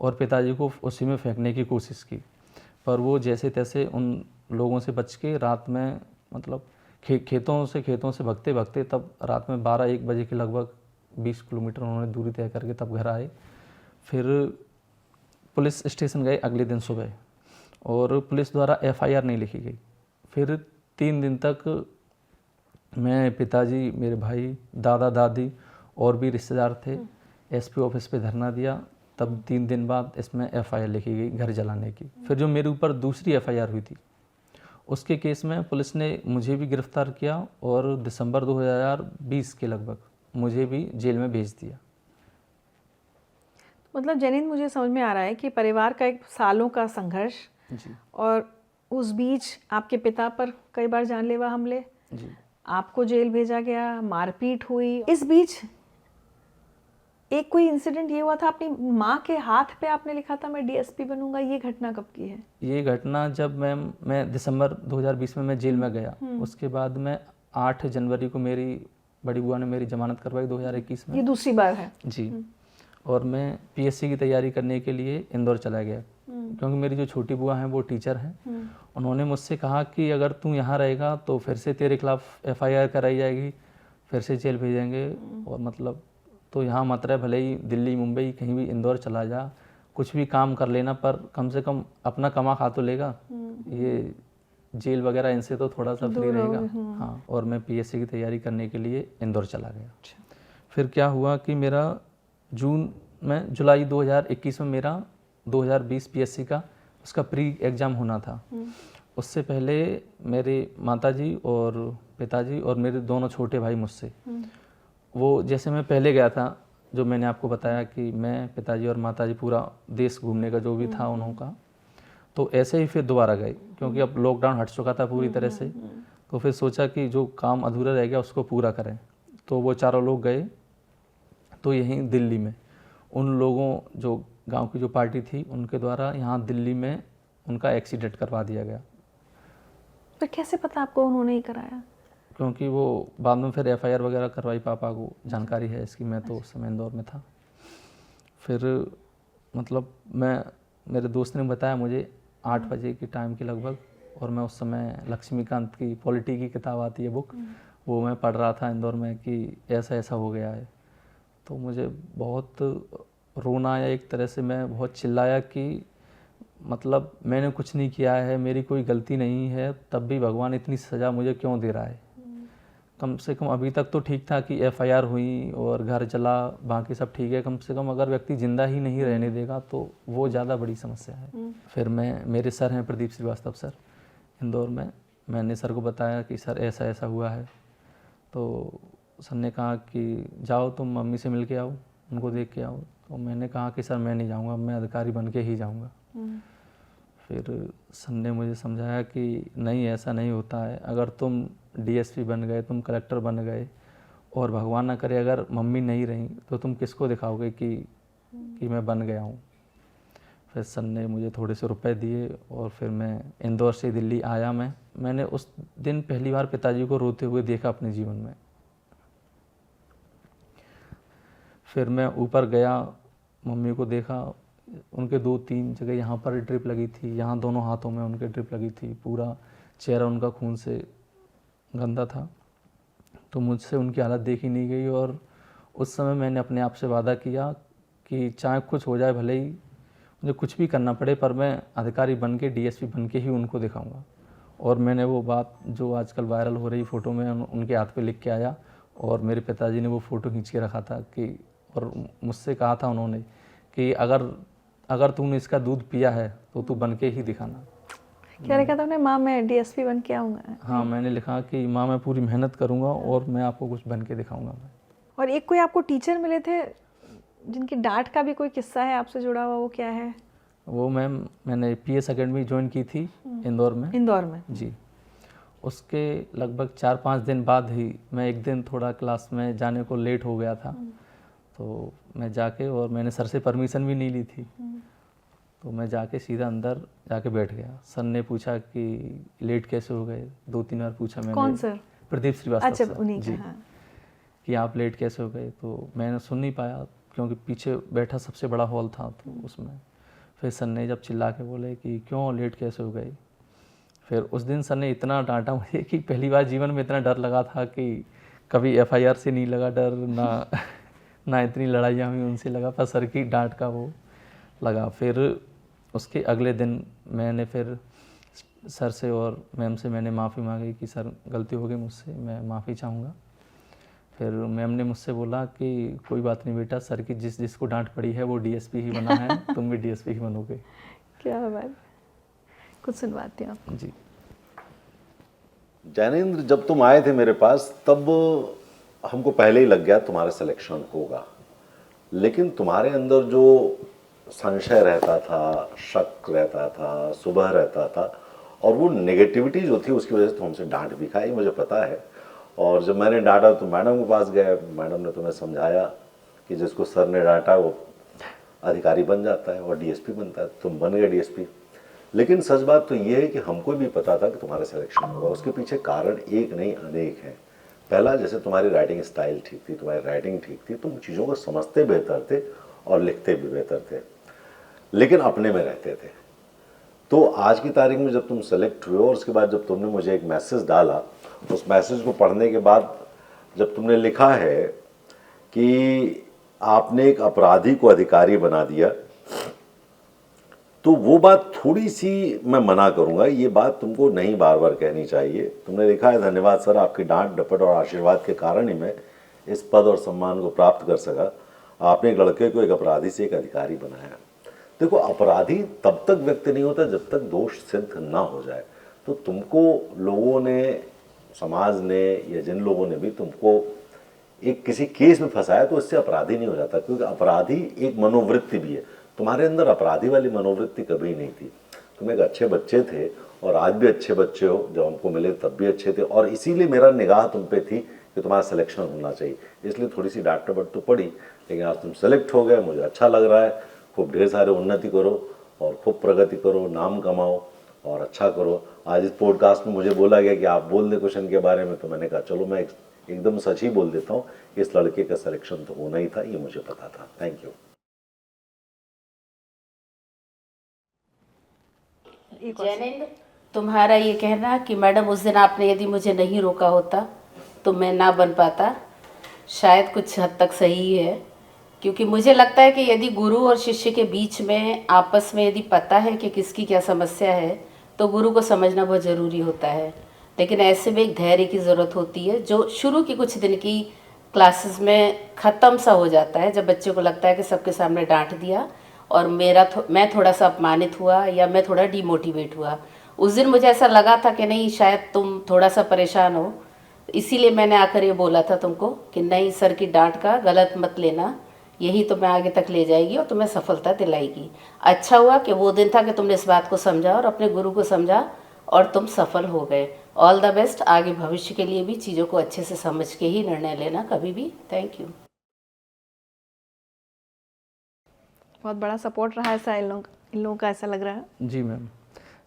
और पिताजी को उसी में फेंकने की कोशिश की, पर वो जैसे तैसे उन लोगों से बच के रात में मतलब खेतों से भगते भगते तब रात में 12-1 बजे के लगभग 20 किलोमीटर उन्होंने दूरी तय करके तब घर आए। फिर पुलिस स्टेशन गए अगले दिन सुबह और पुलिस द्वारा FIR नहीं लिखी गई। फिर 3 दिन तक मैं, पिताजी, मेरे भाई, दादा दादी और भी रिश्तेदार थे, SP ऑफिस पे धरना दिया। तब 3 दिन बाद इसमें FIR लिखी गई घर जलाने की। फिर जो मेरे ऊपर दूसरी FIR हुई थी उसके केस में पुलिस ने मुझे भी गिरफ्तार किया और दिसंबर 2020 के लगभग मुझे भी जेल में भेज दिया। मतलब जैनेंद्र, मुझे समझ में आ रहा है कि परिवार का एक सालों का संघर्ष जी और उस बीच आपके पिता पर कई बार जानलेवा हमले, जी आपको जेल भेजा गया, मारपीट हुई। इस बीच एक कोई इंसिडेंट ये हुआ था, अपनी माँ के हाथ पे आपने लिखा था मैं DSP बनूंगा, ये घटना कब की है? ये घटना जब मैं दिसंबर 2020 में मैं जेल में गया, उसके बाद मैं 8 जनवरी को मेरी बड़ी बुआ ने मेरी जमानत करवाई 2021 में। ये दूसरी बार है? जी। और मैं PSC की तैयारी करने के लिए इंदौर चला गया, क्योंकि मेरी जो छोटी बुआ हैं वो टीचर हैं। उन्होंने मुझसे कहा कि अगर तू यहाँ रहेगा तो फिर से तेरे खिलाफ FIR कराई जाएगी, फिर से जेल भेजेंगे, और मतलब तो यहाँ मत रहे, भले ही दिल्ली मुंबई कहीं भी, इंदौर चला जा, कुछ भी काम कर लेना, पर कम से कम अपना कमा खा तो लेगा, ये जेल वगैरह इनसे तो थोड़ा सा फ्री रहेगा। हाँ, और मैं PSC की तैयारी करने के लिए इंदौर चला गया। फिर क्या हुआ कि मेरा जुलाई 2021 में मेरा 2020 PSC का उसका प्री एग्ज़ाम होना था। उससे पहले मेरे माताजी और पिताजी और मेरे दोनों छोटे भाई मुझसे, वो जैसे मैं पहले गया था, जो मैंने आपको बताया कि मैं, पिताजी और माताजी पूरा देश घूमने का जो भी था उनका, तो ऐसे ही फिर दोबारा गए, क्योंकि अब लॉकडाउन हट चुका था पूरी तरह से, तो फिर सोचा कि जो काम अधूरा रह गया उसको पूरा करें। तो वो चारों लोग गए, तो यहीं दिल्ली में उन लोगों, जो गांव की जो पार्टी थी, उनके द्वारा यहाँ दिल्ली में उनका एक्सीडेंट करवा दिया गया। तो कैसे पता आपको उन्होंने ही कराया? क्योंकि वो बाद में फिर FIR वगैरह करवाई, पापा को जानकारी है इसकी, मैं तो उस समय इंदौर में था। फिर मतलब मेरे दोस्त ने बताया मुझे 8 बजे के टाइम के लगभग, और मैं उस समय लक्ष्मीकांत की पॉलिटी की किताब आती है बुक, वो मैं पढ़ रहा था इंदौर में कि ऐसा ऐसा हो गया है। तो मुझे बहुत रोना आया, एक तरह से मैं बहुत चिल्लाया कि मतलब मैंने कुछ नहीं किया है, मेरी कोई गलती नहीं है, तब भी भगवान इतनी सज़ा मुझे क्यों दे रहा है। कम से कम अभी तक तो ठीक था कि FIR हुई और घर चला, बाकी सब ठीक है, कम से कम अगर व्यक्ति ज़िंदा ही नहीं रहने देगा तो वो ज़्यादा बड़ी समस्या है। फिर मेरे सर हैं प्रदीप श्रीवास्तव सर इंदौर में, मैंने सर को बताया कि सर ऐसा ऐसा हुआ है, तो सर ने कहा कि जाओ तुम मम्मी से मिल के आओ, उनको देख के आओ। तो मैंने कहा कि सर मैं नहीं जाऊंगा, मैं अधिकारी बन के ही जाऊंगा। फिर सर ने मुझे समझाया कि नहीं, ऐसा नहीं होता है, अगर तुम DSP बन गए, तुम कलेक्टर बन गए, और भगवान ना करे अगर मम्मी नहीं रही, तो तुम किसको दिखाओगे कि मैं बन गया हूँ। फिर सर ने मुझे थोड़े से रुपए दिए और फिर मैं इंदौर से दिल्ली आया। मैंने उस दिन पहली बार पिताजी को रोते हुए देखा अपने जीवन में। फिर मैं ऊपर गया, मम्मी को देखा, उनके 2-3 जगह यहाँ पर ड्रिप लगी थी, यहाँ दोनों हाथों में उनके ड्रिप लगी थी, पूरा चेहरा उनका खून से गंदा था। तो मुझसे उनकी हालत देखी नहीं गई, और उस समय मैंने अपने आप से वादा किया कि चाहे कुछ हो जाए, भले ही मुझे कुछ भी करना पड़े, पर मैं अधिकारी बन के, DSP बन के ही उनको दिखाऊंगा। और मैंने वो बात जो आजकल वायरल हो रही फ़ोटो में उनके हाथ पे लिख के आया, और मेरे पिताजी ने वो फ़ोटो खींच के रखा था कि, और मुझसे कहा था उन्होंने कि अगर तूने इसका दूध पिया है तो तू बन के ही दिखाना। क्या लिखा था आपने? माँ मैं डीएसपी बन के आऊँगा। हाँ, मैंने लिखा कि माँ मैं पूरी मेहनत करूँगा और मैं आपको कुछ बन के दिखाऊँगा मैं। और एक कोई आपको टीचर मिले थे जिनकी डांट का भी कोई किस्सा है आपसे जुड़ा हुआ, वो क्या है? वो मैम मैंने पीएस अकेडमी ज्वाइन की थी इंदौर में। इंदौर में? जी। उसके लगभग 4-5 दिन बाद ही मैं एक दिन थोड़ा क्लास में जाने को लेट हो गया था, तो मैं जाके, और मैंने सर से परमिशन भी नहीं ली थी, तो मैं जाके सीधा अंदर जाके बैठ गया। सर ने पूछा कि लेट कैसे हो गए, 2-3 बार पूछा मैंने। कौन सर? प्रदीप श्रीवास्तव अच्छा, सर। उन्हीं जी। का। हाँ। कि आप लेट कैसे हो गए, तो मैंने सुन नहीं पाया क्योंकि पीछे बैठा सबसे बड़ा हॉल था, तो उसमें फिर सर ने जब चिल्ला के बोले कि क्यों लेट कैसे हो गए, फिर उस दिन सर ने इतना डांटा मुझे कि पहली बार जीवन में इतना डर लगा था कि कभी एफआईआर से नहीं लगा डर, ना इतनी लड़ाइयाँ हुई उनसे लगा, पर सर की डांट का वो लगा। फिर उसके अगले दिन मैंने फिर सर से और मैम से मैंने माफ़ी मांगी कि सर गलती हो गई मुझसे, मैं माफ़ी चाहूँगा। फिर मैम ने मुझसे बोला कि कोई बात नहीं बेटा, सर की जिसको डांट पड़ी है वो डीएसपी ही बना है, तुम भी डीएसपी ही बनोगे। क्या बात, कुछ सुनवाते हैं आप। जी। जैनेंद्र, जब तुम आए थे मेरे पास तब हमको पहले ही लग गया तुम्हारा सिलेक्शन होगा, लेकिन तुम्हारे अंदर जो संशय रहता था, शक रहता था, सुबह रहता था, और वो नेगेटिविटी जो थी उसकी वजह से तुमसे डांट भी खाई, मुझे पता है। और जब मैंने डांटा तो मैडम के पास गए, मैडम ने तुम्हें समझाया कि जिसको सर ने डांटा वो अधिकारी बन जाता है और डीएसपी बनता है, तुम बन गए डीएसपी। लेकिन सच बात तो ये है कि हमको भी पता था कि तुम्हारा सिलेक्शन होगा, उसके पीछे कारण एक नहीं अनेक हैं। पहला, जैसे तुम्हारी राइटिंग स्टाइल ठीक थी, तुम्हारी राइटिंग ठीक थी, तुम चीज़ों को समझते बेहतर थे और लिखते भी बेहतर थे, लेकिन अपने में रहते थे। तो आज की तारीख में जब तुम सेलेक्ट हुए और उसके बाद जब तुमने मुझे एक मैसेज डाला, उस मैसेज को पढ़ने के बाद जब तुमने लिखा है कि आपने एक अपराधी को अधिकारी बना दिया, तो वो बात थोड़ी सी मैं मना करूंगा, ये बात तुमको नहीं बार बार कहनी चाहिए। तुमने लिखा है, धन्यवाद सर, आपकी डांट डपट और आशीर्वाद के कारण ही मैं इस पद और सम्मान को प्राप्त कर सका। आपने एक लड़के को एक अपराधी से एक अधिकारी बनाया। देखो, अपराधी तब तक व्यक्त नहीं होता जब तक दोष सिद्ध ना हो जाए। तो तुमको लोगों ने, समाज ने, या जिन लोगों ने भी तुमको एक किसी केस में फंसाया, तो इससे अपराधी नहीं हो जाता, क्योंकि अपराधी एक मनोवृत्ति भी है। तुम्हारे अंदर अपराधी वाली मनोवृत्ति कभी नहीं थी। तुम एक अच्छे बच्चे थे और आज भी अच्छे बच्चे हो, जब हमको मिले तब भी अच्छे थे, और इसीलिए मेरा निगाह तुम पे थी कि तुम्हारा सिलेक्शन होना चाहिए। इसलिए थोड़ी सी डांट डपट तो पड़ी, लेकिन आज तुम सेलेक्ट हो गए, मुझे अच्छा लग रहा है। खूब ढेर सारे उन्नति करो और खूब प्रगति करो, नाम कमाओ और अच्छा करो। आज इस पॉडकास्ट में मुझे बोला गया कि आप बोल दे क्वेश्चन के बारे में, तो मैंने कहा चलो मैं एकदम सच ही बोल देता हूँ, इस लड़के का सिलेक्शन तो होना ही था, ये मुझे पता था। Thank you. जैनेंद्र, तुम्हारा ये कहना कि मैडम उस दिन आपने यदि मुझे नहीं रोका होता तो मैं ना बन पाता, शायद कुछ हद तक सही है। क्योंकि मुझे लगता है कि यदि गुरु और शिष्य के बीच में आपस में यदि पता है कि किसकी क्या समस्या है, तो गुरु को समझना बहुत ज़रूरी होता है। लेकिन ऐसे में एक धैर्य की ज़रूरत होती है, जो शुरू की कुछ दिन की क्लासेस में ख़त्म सा हो जाता है, जब बच्चे को लगता है कि सबके सामने डांट दिया और मैं थोड़ा सा अपमानित हुआ या मैं थोड़ा डिमोटिवेट हुआ। उस दिन मुझे ऐसा लगा था कि नहीं, शायद तुम थोड़ा सा परेशान हो, इसीलिए मैंने आकर ये बोला था तुमको कि नहीं, सर की डांट का गलत मत लेना, यही तुम्हें आगे तक ले जाएगी और तुम्हें सफलता दिलाएगी। अच्छा हुआ कि वो दिन था कि तुमने इस बात को समझा और अपने गुरु को समझा और तुम सफल हो गए। ऑल द बेस्ट, आगे भविष्य के लिए भी चीज़ों को अच्छे से समझ के ही निर्णय लेना कभी भी। Thank you. बहुत बड़ा सपोर्ट रहा ऐसा इन लोगों का, ऐसा लग रहा है। जी मैम,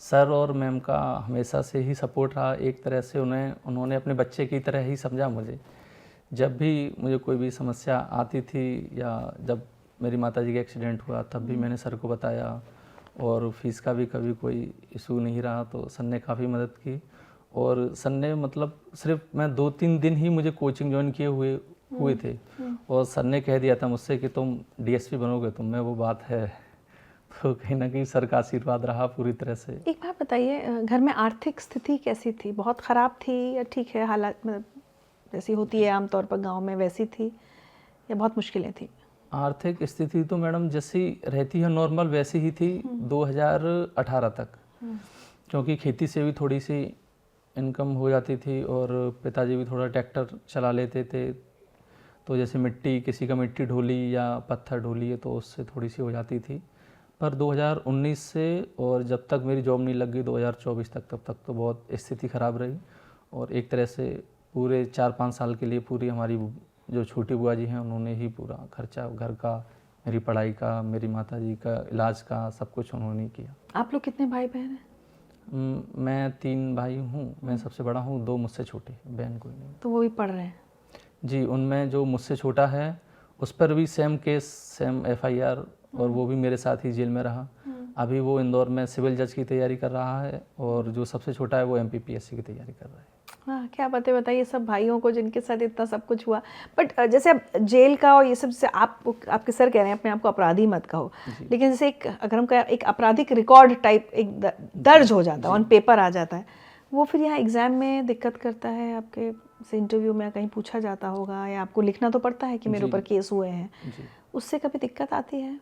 सर और मैम का हमेशा से ही सपोर्ट रहा। एक तरह से उन्होंने अपने बच्चे की तरह ही समझा मुझे। जब भी मुझे कोई भी समस्या आती थी, या जब मेरी माताजी का एक्सीडेंट हुआ तब भी मैंने सर को बताया, और फीस का भी कभी कोई इशू नहीं रहा, तो सर ने काफ़ी मदद की। और सर ने मतलब सिर्फ मैं 2-3 दिन ही मुझे कोचिंग ज्वाइन किए हुए थे, और सर ने कह दिया था मुझसे कि तुम डीएसपी बनोगे, तुम में वो बात है। तो कहीं ना कहीं सर का आशीर्वाद रहा पूरी तरह से। एक बात बताइए, घर में आर्थिक स्थिति कैसी थी? बहुत ख़राब थी या ठीक है हालात, मतलब जैसी होती है आमतौर पर गांव में, वैसी थी या बहुत मुश्किलें थी? आर्थिक स्थिति तो मैडम जैसी रहती है नॉर्मल वैसी ही थी 2018 तक, क्योंकि खेती से भी थोड़ी सी इनकम हो जाती थी और पिताजी भी थोड़ा ट्रैक्टर चला लेते थे, तो जैसे मिट्टी, किसी का मिट्टी ढोली या पत्थर ढोली है तो उससे थोड़ी सी हो जाती थी। पर 2019 से और जब तक मेरी जॉब नहीं लग गई 2024 तक, तब तक तो बहुत स्थिति ख़राब रही और एक तरह से पूरे 4-5 साल के लिए पूरी हमारी जो छोटी बुआ जी हैं उन्होंने ही पूरा खर्चा घर का, मेरी पढ़ाई का, मेरी माताजी का इलाज का, सब कुछ उन्होंने ही किया। आप लोग कितने भाई बहन हैं? मैं 3 भाई हूँ, मैं सबसे बड़ा हूँ, 2 मुझसे छोटे, बहन कोई नहीं। तो वो भी पढ़ रहे हैं? जी, उनमें जो मुझसे छोटा है उस पर भी सेम केस, सेम FIR और वो भी मेरे साथ ही जेल में रहा। अभी वो इंदौर में सिविल जज की तैयारी कर रहा है और जो सबसे छोटा है वो MPPSC की तैयारी कर रहा है। हाँ, क्या बातें बताइए सब भाइयों को जिनके साथ इतना सब कुछ हुआ। बट जैसे अब जेल का और ये सब, जैसे आपके सर कह रहे हैं अपने आप को अपराधी मत कहो, लेकिन जैसे एक अगर हम कहें एक आपराधिक रिकॉर्ड टाइप एक दर्ज हो जाता है, ऑन पेपर आ जाता है, वो फिर यहाँ एग्जाम में दिक्कत करता है? आपके से इंटरव्यू में कहीं पूछा जाता होगा या आपको लिखना तो पड़ता है कि मेरे ऊपर केस हुए हैं, उससे कभी दिक्कत आती है?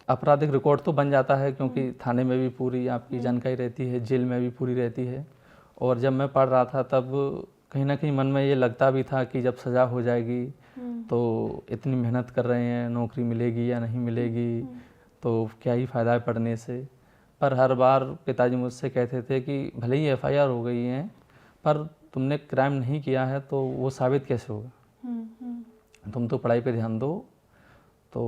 आपराधिक रिकॉर्ड तो बन जाता है क्योंकि थाने में भी पूरी आपकी जानकारी रहती है, जेल में भी पूरी रहती है। और जब मैं पढ़ रहा था तब कहीं ना कहीं मन में ये लगता भी था कि जब सज़ा हो जाएगी तो इतनी मेहनत कर रहे हैं, नौकरी मिलेगी या नहीं मिलेगी, तो क्या ही फ़ायदा है पढ़ने से। पर हर बार पिताजी मुझसे कहते थे कि भले ही FIR हो गई है पर तुमने क्राइम नहीं किया है तो वो साबित कैसे होगा, तुम तो पढ़ाई पे ध्यान दो। तो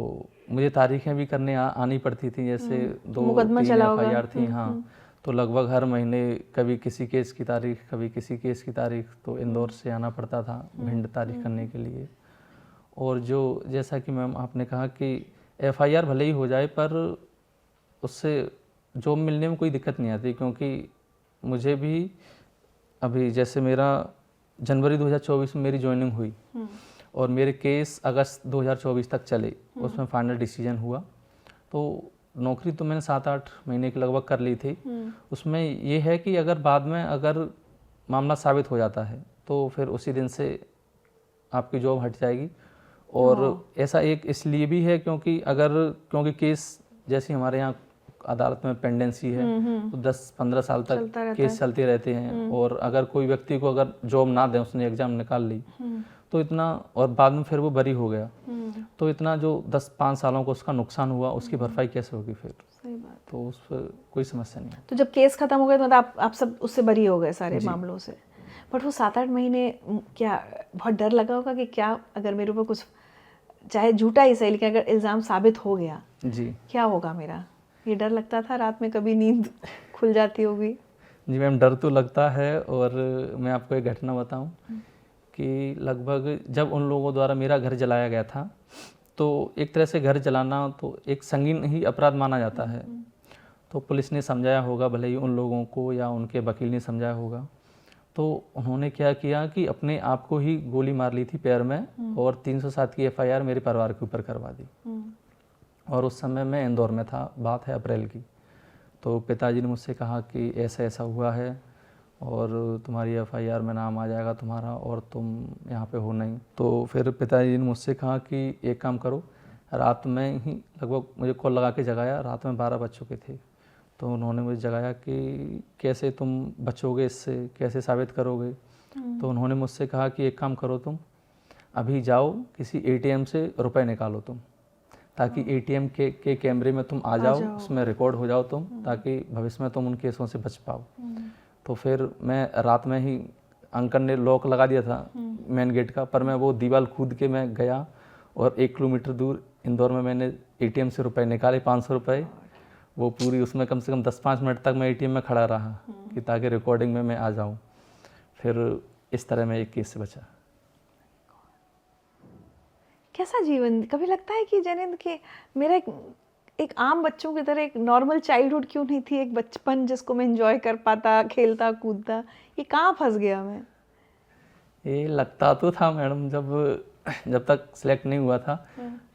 मुझे तारीखें भी करने आनी पड़ती थी, जैसे 2-3 FIR थी। हाँ, तो लगभग हर महीने कभी किसी केस की तारीख, कभी किसी केस की तारीख, तो इंदौर से आना पड़ता था भिंड तारीख करने के लिए। और जो जैसा कि मैम आपने कहा कि FIR भले ही हो जाए पर उससे जॉब मिलने में कोई दिक्कत नहीं आती, क्योंकि मुझे भी अभी जैसे मेरा जनवरी 2024 में मेरी ज्वाइनिंग हुई और मेरे केस अगस्त 2024 तक चले, उसमें फाइनल डिसीजन हुआ। तो नौकरी तो मैंने 7-8 महीने के लगभग कर ली थी। उसमें ये है कि अगर बाद में अगर मामला साबित हो जाता है तो फिर उसी दिन से आपकी जॉब हट जाएगी। और ऐसा एक इसलिए भी है क्योंकि केस जैसे हमारे यहाँ अदालत में पेंडेंसी है तो 10-15 साल तक केस चलते रहते हैं। और अगर कोई व्यक्ति को अगर जॉब ना दें, उसने एग्जाम निकाल ली तो इतना, और बाद में फिर वो बरी हो गया तो इतना जो 10-5 सालों को उसका नुकसान हुआ उसकी भरपाई कैसे होगी फिर? सही बात। तो उस पर कोई समस्या नहीं है। तो जब केस खत्म हो गया तो मतलब आप सब उससे बरी हो गए सारे मामलों से। बट वो 7-8 महीने क्या बहुत डर लगा होगा कि क्या अगर मेरे ऊपर कुछ, चाहे झूठा ही सही, लेकिन अगर इल्ज़ाम साबित हो गया जी, क्या होगा मेरा? ये डर लगता था, रात में कभी नींद खुल जाती होगी? जी मैम, डर तो लगता है। और मैं आपको एक घटना बताऊं कि लगभग जब उन लोगों द्वारा मेरा घर जलाया गया था, तो एक तरह से घर जलाना तो एक संगीन ही अपराध माना जाता है। तो पुलिस ने समझाया होगा, भले ही उन लोगों को या उनके वकील ने समझाया होगा, तो उन्होंने क्या किया कि अपने आप को ही गोली मार ली थी पैर में और 307 की FIR मेरे परिवार के ऊपर करवा दी। और उस समय मैं इंदौर में था, बात है अप्रैल की। तो पिताजी ने मुझसे कहा कि ऐसा ऐसा हुआ है और तुम्हारी FIR में नाम आ जाएगा तुम्हारा और तुम यहाँ पे हो नहीं। तो फिर पिताजी ने मुझसे कहा कि एक काम करो, रात में ही लगभग मुझे कॉल लगा के जगाया, रात में 12 बज चुके थे। तो उन्होंने मुझे जगाया कि कैसे तुम बचोगे इससे, कैसे साबित करोगे? तो उन्होंने मुझसे कहा कि एक काम करो, तुम अभी जाओ किसी ATM से रुपए निकालो तुम, ताकि ATM के कैमरे में तुम आ जाओ, उसमें रिकॉर्ड हो जाओ तुम, ताकि भविष्य में तुम उन केसों से बच पाओ। तो फिर मैं रात में ही, अंकल ने लॉक लगा दिया था मेन गेट का, पर मैं वो दीवार कूद के मैं गया और 1 किलोमीटर दूर इंदौर में मैंने ATM से रुपए निकाले, 500 रुपये। वो पूरी उसमें कम से कम 10-5 मिनट तक मैं ATM में खड़ा रहा कि ताकि रिकॉर्डिंग में मैं आ जाऊं। फिर इस तरह मैं एक केस से बचा। कैसा जीवन, कभी लगता है कि जैनेंद्र के मेरा एक आम बच्चों की तरह एक नॉर्मल चाइल्डहुड क्यों नहीं थी, एक बचपन जिसको मैं एंजॉय कर पाता, खेलता कूदता, ये कहाँ फंस गया मैं? ये लगता तो था मैडम, जब तक सिलेक्ट नहीं हुआ था।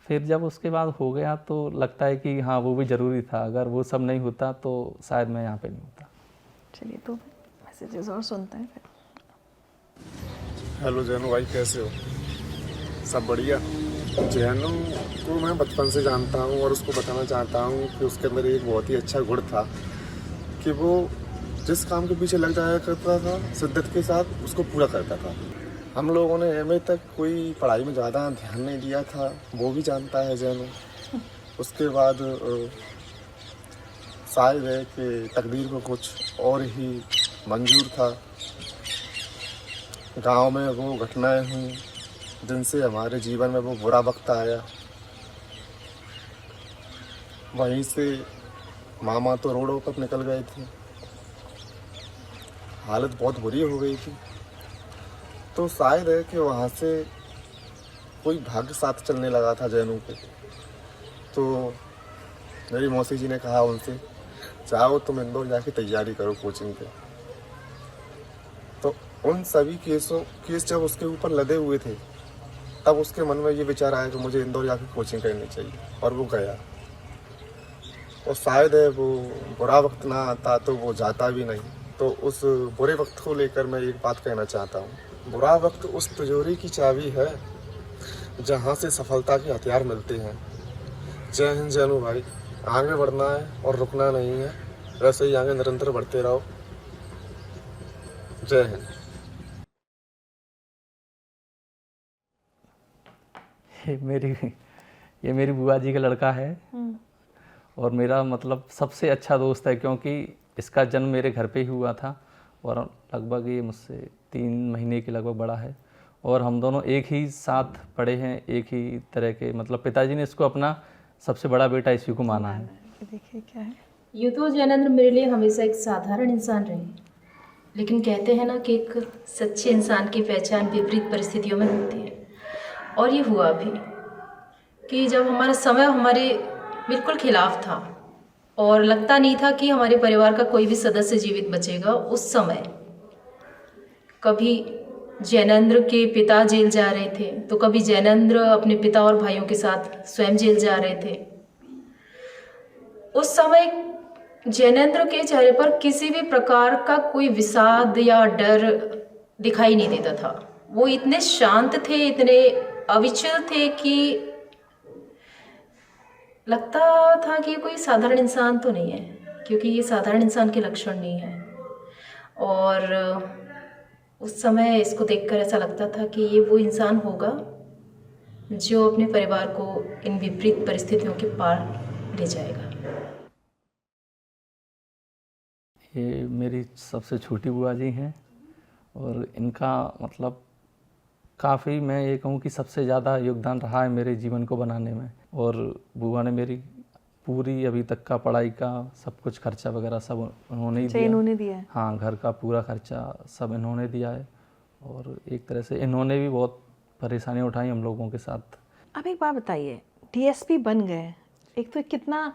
फिर जब उसके बाद हो गया तो लगता है कि हाँ वो भी ज़रूरी था, अगर वो सब नहीं होता तो शायद मैं यहाँ पे नहीं होता। चलिए तो मैसेजेस और सुनते हैं फिर। हेलो जैनू भाई, कैसे हो? सब बढ़िया। जैनू को मैं बचपन से जानता हूँ और उसको बताना चाहता हूँ कि उसके अंदर एक बहुत ही अच्छा गुण था कि वो जिस काम के पीछे लग जाया करता था शिद्दत के साथ उसको पूरा करता था। हम लोगों ने एमए तक कोई पढ़ाई में ज़्यादा ध्यान नहीं दिया था, वो भी जानता है जैनू। उसके बाद शायद है कि तकदीर को कुछ और ही मंजूर था। गांव में वो घटनाएं हुई जिनसे हमारे जीवन में वो बुरा वक्त आया। वहीं से मामा तो रोडों पर निकल गए थे, हालत बहुत बुरी हो गई थी। तो शायद है कि वहाँ से कोई भाग्य साथ चलने लगा था जैनू के। तो मेरी मौसी जी ने कहा उनसे, जाओ तुम इंदौर जाके तैयारी करो कोचिंग के। तो उन सभी केस जब उसके ऊपर लदे हुए थे तब उसके मन में ये विचार आया कि मुझे इंदौर जाके कोचिंग करनी चाहिए, और वो गया। और शायद है वो बुरा वक्त ना आता तो वो जाता भी नहीं। तो उस बुरे वक्त को लेकर मैं एक बात कहना चाहता हूँ, बुरा वक्त उस तिजोरी की चाबी है जहाँ से सफलता के हथियार मिलते हैं। जय हिंद जैनू भाई, आगे बढ़ना है और रुकना नहीं है, वैसे ही आगे निरंतर बढ़ते रहो। जय हिंद। ये मेरी बुआ जी का लड़का है और मेरा मतलब सबसे अच्छा दोस्त है, क्योंकि इसका जन्म मेरे घर पे ही हुआ था और लगभग ये मुझसे 3 महीने के लगभग बड़ा है। और हम दोनों एक ही साथ पढ़े हैं, एक ही तरह के, मतलब पिताजी ने इसको अपना सबसे बड़ा बेटा इसी को माना है। देखिए क्या है। यूँ तो जैनेंद्र मेरे लिए हमेशा एक साधारण इंसान रहे, लेकिन कहते हैं ना कि एक सच्चे इंसान की पहचान विपरीत परिस्थितियों में होती है। और ये हुआ भी कि जब हमारा समय हमारे बिल्कुल खिलाफ था और लगता नहीं था कि हमारे परिवार का कोई भी सदस्य जीवित बचेगा, उस समय कभी जैनेंद्र के पिता जेल जा रहे थे तो कभी जैनेंद्र अपने पिता और भाइयों के साथ स्वयं जेल जा रहे थे। उस समय जैनेंद्र के चेहरे पर किसी भी प्रकार का कोई विषाद या डर दिखाई नहीं देता था। वो इतने शांत थे, इतने अविचल थे कि लगता था कि कोई साधारण इंसान तो नहीं है, क्योंकि ये साधारण इंसान के लक्षण नहीं है। और उस समय इसको देखकर ऐसा लगता था कि ये वो इंसान होगा जो अपने परिवार को इन विपरीत परिस्थितियों के पार ले जाएगा। ये मेरी सबसे छोटी बुआ जी हैं और इनका मतलब काफ़ी, मैं ये कहूँ कि सबसे ज़्यादा योगदान रहा है मेरे जीवन को बनाने में। और बुआ ने मेरी पूरी अभी तक का पढ़ाई का सब कुछ खर्चा वगैरह सब उन्होंने ही दिया। इन्होंने दिया है। हाँ, घर का पूरा खर्चा सब इन्होंने दिया है और एक तरह से इन्होंने भी बहुत परेशानियाँ उठाई हम लोगों के साथ। अब एक बात बताइए, डीएसपी बन गए, एक तो कितना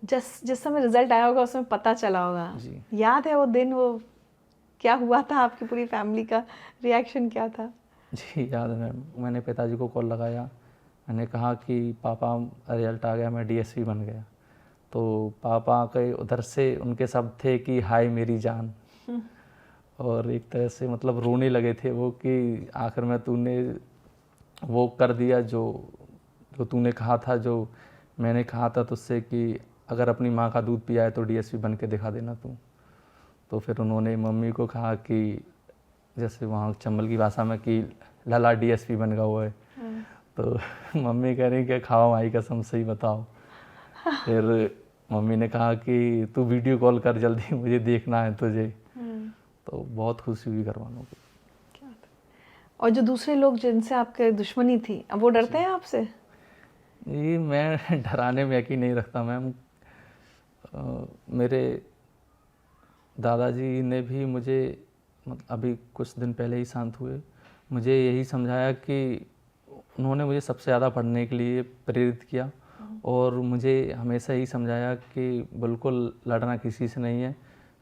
जिस समय रिजल्ट आया होगा उसमें पता चला होगा, याद है वो दिन, वो क्या हुआ था, आपकी पूरी फैमिली का रिएक्शन क्या था? जी याद है मैम। मैंने पिताजी को कॉल लगाया, मैंने कहा कि पापा रिजल्ट आ गया, मैं डीएसपी बन गया। तो पापा के उधर से उनके शब्द थे कि हाय मेरी जान, और एक तरह से मतलब रोने लगे थे वो कि आखिर में तूने वो कर दिया जो तूने कहा था, जो मैंने कहा था तुझसे कि अगर अपनी माँ का दूध पिया है तो डीएसपी बन के दिखा देना तू। तो फिर उन्होंने मम्मी को कहा कि जैसे वहाँ चंबल की भाषा में कि लला डीएसपी बन गया हुआ है। तो मम्मी कह रही कि खाओ माई कसम सही बताओ। फिर मम्मी ने कहा कि तू वीडियो कॉल कर जल्दी, मुझे देखना है तुझे। तो बहुत खुशी हुई घर वालों को। और जो दूसरे लोग जिनसे आपके दुश्मनी थी, अब वो डरते हैं आपसे? ये मैं डराने में यकीन नहीं रखता मैम। मेरे दादाजी ने भी मुझे अभी कुछ दिन पहले ही शांत हुए, मुझे यही समझाया कि उन्होंने मुझे सबसे ज़्यादा पढ़ने के लिए प्रेरित किया और मुझे हमेशा यही समझाया कि बिल्कुल लड़ना किसी से नहीं है,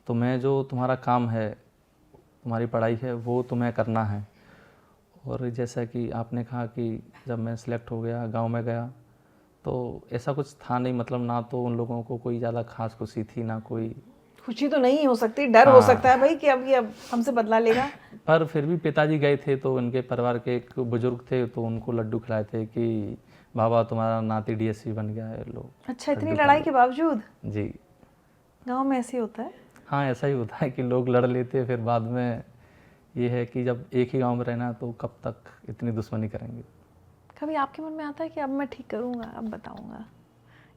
तुम्हें जो तुम्हारा काम है, तुम्हारी पढ़ाई है, वो तुम्हें करना है। और जैसा कि आपने कहा कि जब मैं सिलेक्ट हो गया, गांव में गया, तो ऐसा कुछ था नहीं, मतलब ना तो उन लोगों को कोई ज़्यादा खास खुशी थी, ना कोई खुशी तो नहीं हो सकती, डर हो हाँ। सकता है भाई कि अब ये हमसे बदला लेगा। पर फिर भी पिताजी गए थे तो उनके परिवार के एक बुजुर्ग थे, तो उनको लड्डू खिलाए थे कि बाबा तुम्हारा नाती डीएसपी बन गया है, लो अच्छा, इतनी लड्डू खा लड़ाई लो। के बावजूद जी गांव में ऐसे ही होता है। हाँ, ऐसा ही होता है कि लोग लड़ लेते हैं, फिर बाद में ये है कि जब एक ही गांव में रहना तो कब तक इतनी दुश्मनी करेंगे। कभी आपके मन में आता है कि अब मैं ठीक करूंगा, अब बताऊंगा,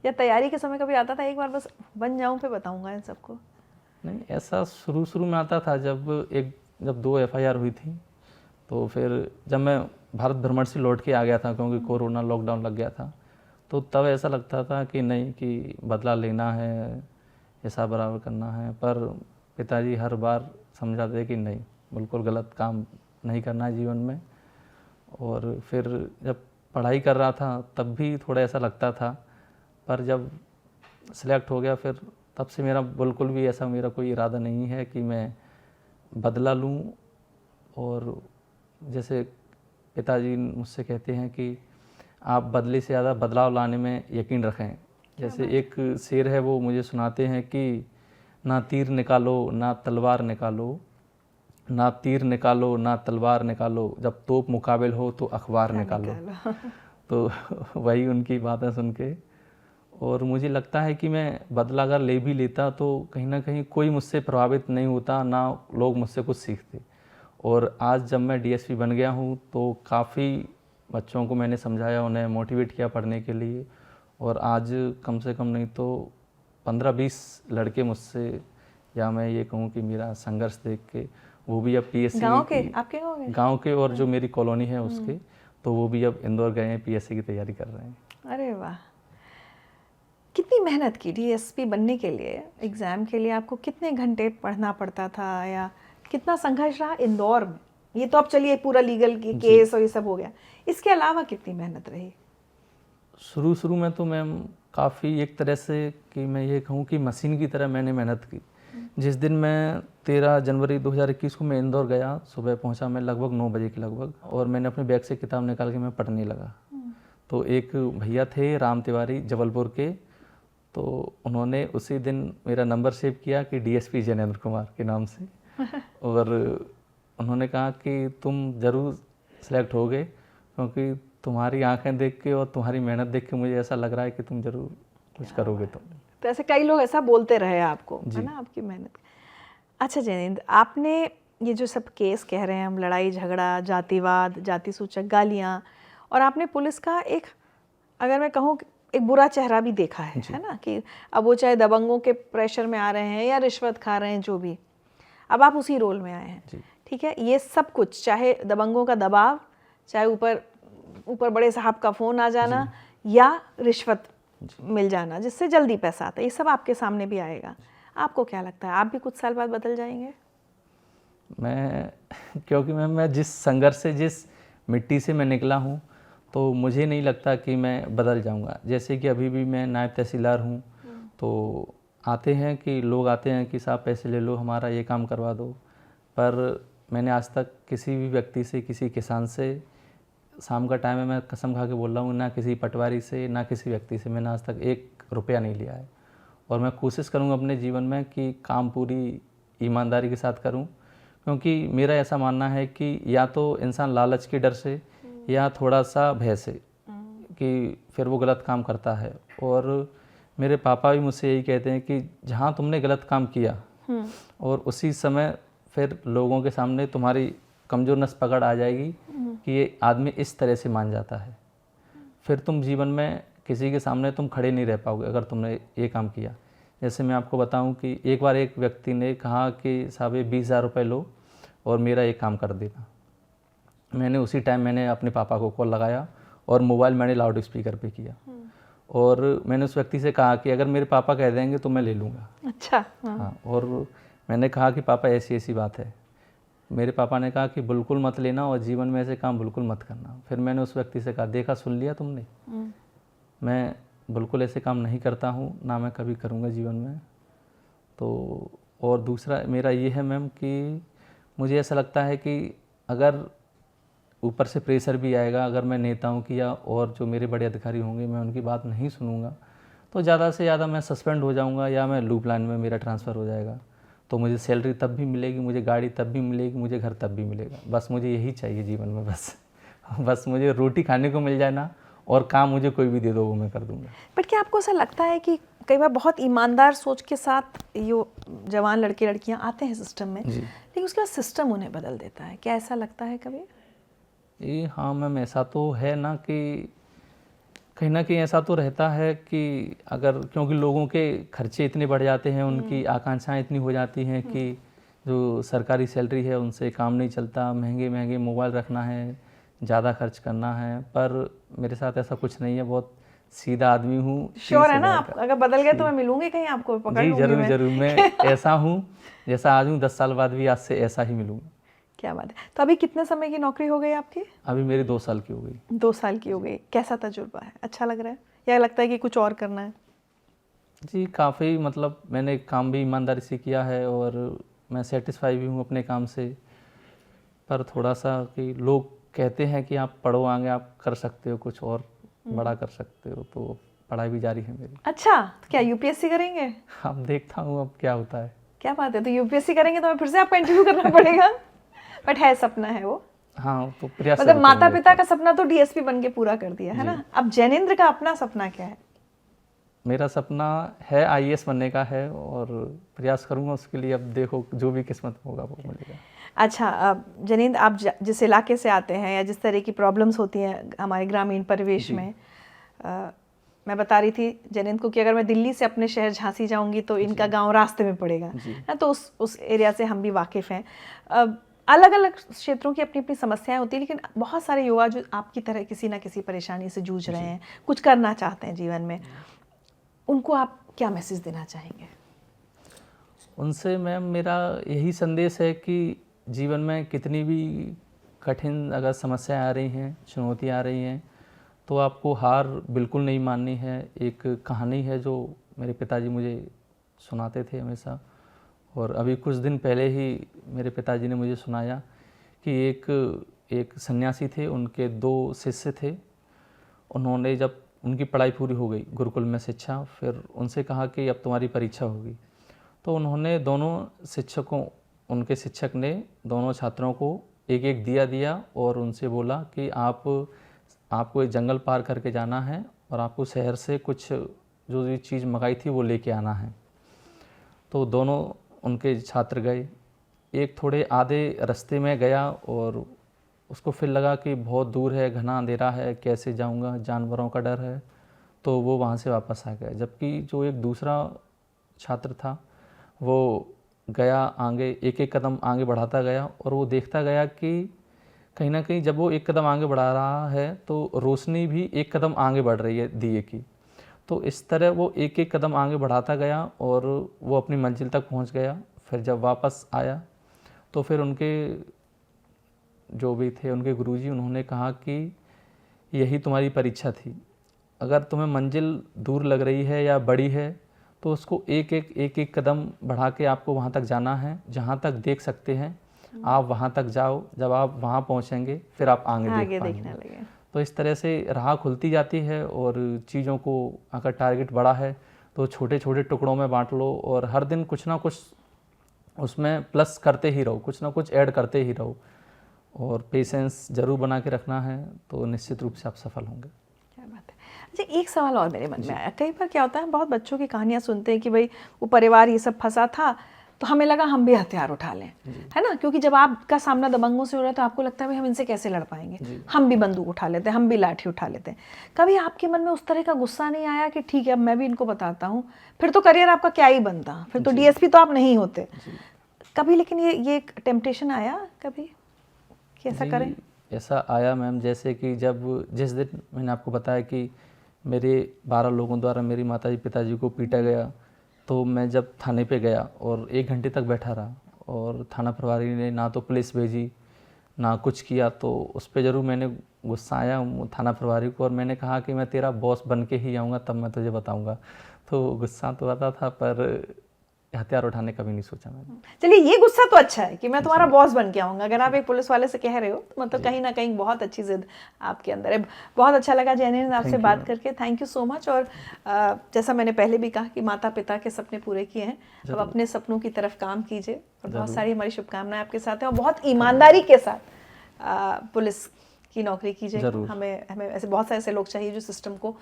या तैयारी के समय कभी आता था एक बार बस बन जाऊं फिर बताऊंगा इन सबको? नहीं, ऐसा शुरू में आता था जब 2 एफआईआर हुई थी, तो फिर जब मैं भारत भ्रमण से लौट के आ गया था क्योंकि कोरोना लॉकडाउन लग गया था, तो तब ऐसा लगता था कि नहीं, कि बदला लेना है, हिसाब बराबर करना है। पर पिताजी हर बार समझाते कि नहीं, बिल्कुल गलत काम नहीं करना है जीवन में। और फिर जब पढ़ाई कर रहा था तब भी थोड़ा ऐसा लगता था, पर जब सिलेक्ट हो गया फिर तब से मेरा बिल्कुल भी ऐसा मेरा कोई इरादा नहीं है कि मैं बदला लूं। और जैसे पिताजी मुझसे कहते हैं कि आप बदले से ज़्यादा बदलाव लाने में यकीन रखें। जैसे एक शेर है, वो मुझे सुनाते हैं कि ना तीर निकालो ना तलवार निकालो, ना तीर निकालो ना तलवार निकालो, जब तोप मुकाबिल हो तो अखबार निकालो। तो वही उनकी बातें सुन के, और मुझे लगता है कि मैं बदला अगर ले भी लेता तो कहीं ना कहीं कोई मुझसे प्रभावित नहीं होता, ना लोग मुझसे कुछ सीखते। और आज जब मैं डीएसपी बन गया हूँ तो काफ़ी बच्चों को मैंने समझाया, उन्हें मोटिवेट किया पढ़ने के लिए, और आज कम से कम नहीं तो 15-20 लड़के मुझसे, या मैं ये कहूँ कि मेरा संघर्ष देख के वो भी अब पीएससी गांव के, आपके गांव के और जो मेरी कॉलोनी है उसके, तो वो भी अब इंदौर गए हैं, पीएससी की तैयारी कर रहे हैं। अरे वाह, कितनी मेहनत की डीएसपी बनने के लिए? एग्ज़ाम के लिए आपको कितने घंटे पढ़ना पड़ता था, या कितना संघर्ष रहा इंदौर में? ये तो अब चलिए पूरा लीगल की केस और ये सब हो गया, इसके अलावा कितनी मेहनत रही? शुरू में तो मैम काफ़ी एक तरह से कि मैं ये कहूँ कि मशीन की तरह मैंने मेहनत की। जिस दिन मैं 13 जनवरी 2021 को मैं इंदौर गया, सुबह पहुंचा मैं लगभग 9 बजे के लगभग, और मैंने अपने बैग से किताब निकाल के मैं पढ़ने लगा। तो एक भैया थे राम तिवारी जबलपुर के, तो उन्होंने उसी दिन मेरा नंबर सेव किया कि डीएसपी जैनेंद्र कुमार के नाम से, और उन्होंने कहा कि तुम ज़रूर सेलेक्ट हो गए, क्योंकि तुम्हारी आंखें देख के और तुम्हारी मेहनत देख के मुझे ऐसा लग रहा है कि तुम ज़रूर कुछ करोगे। तो ऐसे कई लोग ऐसा बोलते रहे आपको, है ना, आपकी मेहनत। अच्छा जैनेंद्र, आपने ये जो सब केस कह रहे हैं हम, लड़ाई झगड़ा, जातिवाद, जाति सूचक गालियाँ, और आपने पुलिस का एक, अगर मैं कहूँ एक बुरा चेहरा भी देखा है ना, कि अब वो चाहे दबंगों के प्रेशर में आ रहे हैं या रिश्वत खा रहे हैं, जो भी, अब आप उसी रोल में आए हैं, ठीक है। ये सब कुछ, चाहे दबंगों का दबाव, चाहे ऊपर बड़े साहब का फ़ोन आ जाना, या रिश्वत मिल जाना जिससे जल्दी पैसा आता है, ये सब आपके सामने भी आएगा। आपको क्या लगता है, आप भी कुछ साल बाद बदल जाएंगे? क्योंकि मैं जिस संघर्ष से, जिस मिट्टी से मैं निकला हूँ, तो मुझे नहीं लगता कि मैं बदल जाऊँगा। जैसे कि अभी भी मैं नायब तहसीलदार हूँ, तो लोग आते हैं कि साहब पैसे ले लो, हमारा ये काम करवा दो, पर मैंने आज तक किसी भी व्यक्ति से, किसी किसान से, शाम का टाइम है, मैं कसम खा के बोल रहा हूँ, ना किसी पटवारी से, ना किसी व्यक्ति से मैंने आज तक 1 रुपया नहीं लिया है। और मैं कोशिश करूँगा अपने जीवन में कि काम पूरी ईमानदारी के साथ करूँ, क्योंकि मेरा ऐसा मानना है कि या तो इंसान लालच के डर से या थोड़ा सा भय से कि फिर वो गलत काम करता है। और मेरे पापा भी मुझसे यही कहते हैं कि जहाँ तुमने गलत काम किया और उसी समय फिर लोगों के सामने तुम्हारी कमज़ोर नस पकड़ आ जाएगी कि ये आदमी इस तरह से मान जाता है, फिर तुम जीवन में किसी के सामने तुम खड़े नहीं रह पाओगे अगर तुमने ये काम किया। जैसे मैं आपको बताऊं कि एक बार एक व्यक्ति ने कहा कि साहब 20,000 रुपये लो और मेरा एक काम कर देना। मैंने उसी टाइम मैंने अपने पापा को कॉल लगाया और मोबाइल मैंने लाउड स्पीकर पे किया, और मैंने उस व्यक्ति से कहा कि अगर मेरे पापा कह देंगे तो मैं ले लूँगा। अच्छा। हाँ, और मैंने कहा कि पापा ऐसी ऐसी बात है। मेरे पापा ने कहा कि बिल्कुल मत लेना और जीवन में ऐसे काम बिल्कुल मत करना। फिर मैंने उस व्यक्ति से कहा, देखा, सुन लिया तुमने, मैं बिल्कुल ऐसे काम नहीं करता हूँ, ना मैं कभी करूँगा जीवन में। तो और दूसरा मेरा ये है मैम कि मुझे ऐसा लगता है कि अगर ऊपर से प्रेशर भी आएगा, अगर मैं नेताओं की या और जो मेरे बड़े अधिकारी होंगे मैं उनकी बात नहीं सुनूंगा, तो ज़्यादा से ज़्यादा मैं सस्पेंड हो जाऊंगा या मैं लूप लाइन में मेरा ट्रांसफ़र हो जाएगा। तो मुझे सैलरी तब भी मिलेगी, मुझे गाड़ी तब भी मिलेगी, मुझे घर तब भी मिलेगा। बस मुझे यही चाहिए जीवन में, बस मुझे रोटी खाने को मिल जाए ना, और काम मुझे कोई भी दे दो वो मैं कर दूंगा। बट क्या आपको ऐसा लगता है कि कई बार बहुत ईमानदार सोच के साथ ये जवान लड़के लड़कियां आते हैं सिस्टम में, लेकिन उसके बाद सिस्टम उन्हें बदल देता है, क्या ऐसा लगता है कभी? ये हाँ मैम, ऐसा तो है ना कि कहीं ना कहीं ऐसा तो रहता है कि अगर, क्योंकि लोगों के खर्चे इतने बढ़ जाते हैं, उनकी आकांक्षाएं इतनी हो जाती हैं कि जो सरकारी सैलरी है उनसे काम नहीं चलता, महंगे महंगे मोबाइल रखना है, ज़्यादा खर्च करना है। पर मेरे साथ ऐसा कुछ नहीं है, बहुत सीधा आदमी हूँ। श्योर है ना आप? अगर बदल गए तो मैं मिलूंगी कहीं, आपको पकड़ लूंगी जरूर मैं। जरूर, मैं ऐसा हूँ जैसा आज हूँ, 10 साल बाद भी आज से ऐसा ही मिलूंगा। क्या बात है। तो अभी कितने समय की नौकरी हो गई आपकी? अभी मेरी 2 साल की हो गई। 2 साल की हो गई। कैसा तजुर्बा है? अच्छा लग रहा है या लगता है कि कुछ और करना है? जी काफ़ी, मतलब मैंने काम भी ईमानदारी से किया है और मैं सेटिस्फाई भी हूँ अपने काम से। पर थोड़ा सा कि लोग कहते हैं कि आप पढ़ो, आगे आप कर सकते हो, कुछ और बड़ा कर सकते हो, तो पढ़ाई भी जारी है मेरी। अच्छा, तो क्या यूपीएससी करेंगे? अब देखता हूँ अब क्या होता है। क्या बात है, तो यूपीएससी करेंगे तो मैं फिर से आपका इंटरव्यू करना पड़ेगा। बट है, सपना है वो। हाँ तो प्रयास मतलब जरूर माता करूंगा। पिता का सपना तो डीएसपी बन के पूरा कर दिया है ना। अब जैनेंद्र का अपना सपना क्या है? मेरा सपना है आईएएस बनने का है और प्रयास करूंगा उसके लिए। अब देखो जो भी किस्मत में होगा वो मिलेगा। अच्छा, अब जैनेंद्र, आप जिस इलाके से आते हैं या जिस तरह की प्रॉब्लम्स होती हैं हमारे ग्रामीण परिवेश में, मैं बता रही थी जैनेंद्र को कि अगर मैं दिल्ली से अपने शहर झांसी जाऊंगी तो इनका गांव रास्ते में पड़ेगा ना, तो उस एरिया से हम भी वाकिफ़ हैं। अलग अलग क्षेत्रों की अपनी अपनी समस्याएं होती हैं, लेकिन बहुत सारे युवा जो आपकी तरह किसी ना किसी परेशानी से जूझ रहे हैं, कुछ करना चाहते हैं जीवन में, उनको आप क्या मैसेज देना चाहेंगे? उनसे मैम मेरा यही संदेश है कि जीवन में कितनी भी कठिन अगर समस्याएं आ रही हैं, चुनौतियां आ रही हैं, तो आपको हार बिल्कुल नहीं माननी है। एक कहानी है जो मेरे पिताजी मुझे सुनाते थे हमेशा, और अभी कुछ दिन पहले ही मेरे पिताजी ने मुझे सुनाया कि एक सन्यासी थे, उनके 2 शिष्य थे। उन्होंने जब उनकी पढ़ाई पूरी हो गई गुरुकुल में शिक्षा, फिर उनसे कहा कि अब तुम्हारी परीक्षा होगी। तो उन्होंने उनके शिक्षक ने दोनों छात्रों को एक एक दिया दिया और उनसे बोला कि आपको एक जंगल पार करके जाना है और आपको शहर से कुछ जो भी चीज़ मंगाई थी वो लेके आना है। तो दोनों उनके छात्र गए। एक थोड़े आधे रास्ते में गया और उसको फिर लगा कि बहुत दूर है, घना अंधेरा है, कैसे जाऊंगा, जानवरों का डर है, तो वो वहाँ से वापस आ गया। जबकि जो एक दूसरा छात्र था वो गया आगे, एक एक कदम आगे बढ़ाता गया और वो देखता गया कि कहीं ना कहीं जब वो एक कदम आगे बढ़ा रहा है तो रोशनी भी एक कदम आगे बढ़ रही है दिए की। तो इस तरह वो एक एक कदम आगे बढ़ाता गया और वो अपनी मंजिल तक पहुंच गया। फिर जब वापस आया तो फिर उनके जो भी थे उनके गुरुजी, उन्होंने कहा कि यही तुम्हारी परीक्षा थी। अगर तुम्हें मंजिल दूर लग रही है या बड़ी है तो उसको एक एक कदम बढ़ा के आपको वहाँ तक जाना है। जहाँ तक देख सकते हैं आप वहाँ तक जाओ, जब आप वहाँ पहुँचेंगे फिर आप आगे देखने लगे। तो इस तरह से राह खुलती जाती है और चीज़ों को, अगर टारगेट बड़ा है तो छोटे छोटे टुकड़ों में बांट लो और हर दिन कुछ ना कुछ उसमें प्लस करते ही रहो, कुछ ना कुछ ऐड करते ही रहो और पेशेंस ज़रूर बना के रखना है, तो निश्चित रूप से आप सफल होंगे। क्या बात है। अच्छा, एक सवाल और मेरे मन में आया। कई बार क्या होता है, बहुत बच्चों की कहानियां सुनते हैं कि भाई वो परिवार ये सब फंसा था तो हमें लगा हम भी हथियार उठा लें, है ना, क्योंकि जब आपका सामना दबंगों से हो रहा है तो आपको लगता है भाई हम इनसे कैसे लड़ पाएंगे, हम भी बंदूक उठा लेते हैं, हम भी लाठी उठा लेते हैं। कभी आपके मन में उस तरह का गुस्सा नहीं आया कि ठीक है अब मैं भी इनको बताता हूँ, फिर तो करियर आपका क्या ही बनता, फिर तो डीएसपी तो आप नहीं होते कभी? लेकिन ये एक टेम्पटेशन आया कभी कि ऐसा करें? ऐसा आया मैम, जैसे कि जिस दिन मैंने आपको बताया कि मेरे 12 लोगों द्वारा मेरी माताजी पिताजी को पीटा गया, तो मैं जब थाने पे गया और 1 घंटे तक बैठा रहा और थाना प्रभारी ने ना तो पुलिस भेजी ना कुछ किया, तो उस पर ज़रूर मैंने गुस्सा आया थाना प्रभारी को और मैंने कहा कि मैं तेरा बॉस बन के ही आऊँगा तब मैं तुझे बताऊँगा। तो गुस्सा तो आता था, पर हथियार उठाने कभी नहीं सोचा मैंने। चलिए, ये गुस्सा तो अच्छा है कि मैं तुम्हारा बॉस बन के आऊंगा। अगर आप एक पुलिस वाले से कह रहे हो तो मतलब कहीं ना कहीं बहुत अच्छी जिद आपके अंदर है। बहुत अच्छा लगा जैनेंद्र आपसे बात करके, थैंक यू सो मच। और जैसा मैंने पहले भी कहा कि माता पिता के सपने पूरे किए हैं, अब अपने सपनों की तरफ काम कीजिए और बहुत सारी हमारी शुभकामनाएं आपके साथ हैं। और बहुत ईमानदारी के साथ पुलिस की नौकरी कीजिए। हमें हमें ऐसे बहुत सारे ऐसे लोग चाहिए जो सिस्टम को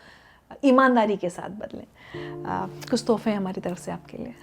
ईमानदारी के साथ बदलें। कुछ तोहफे हमारी तरफ से आपके लिए।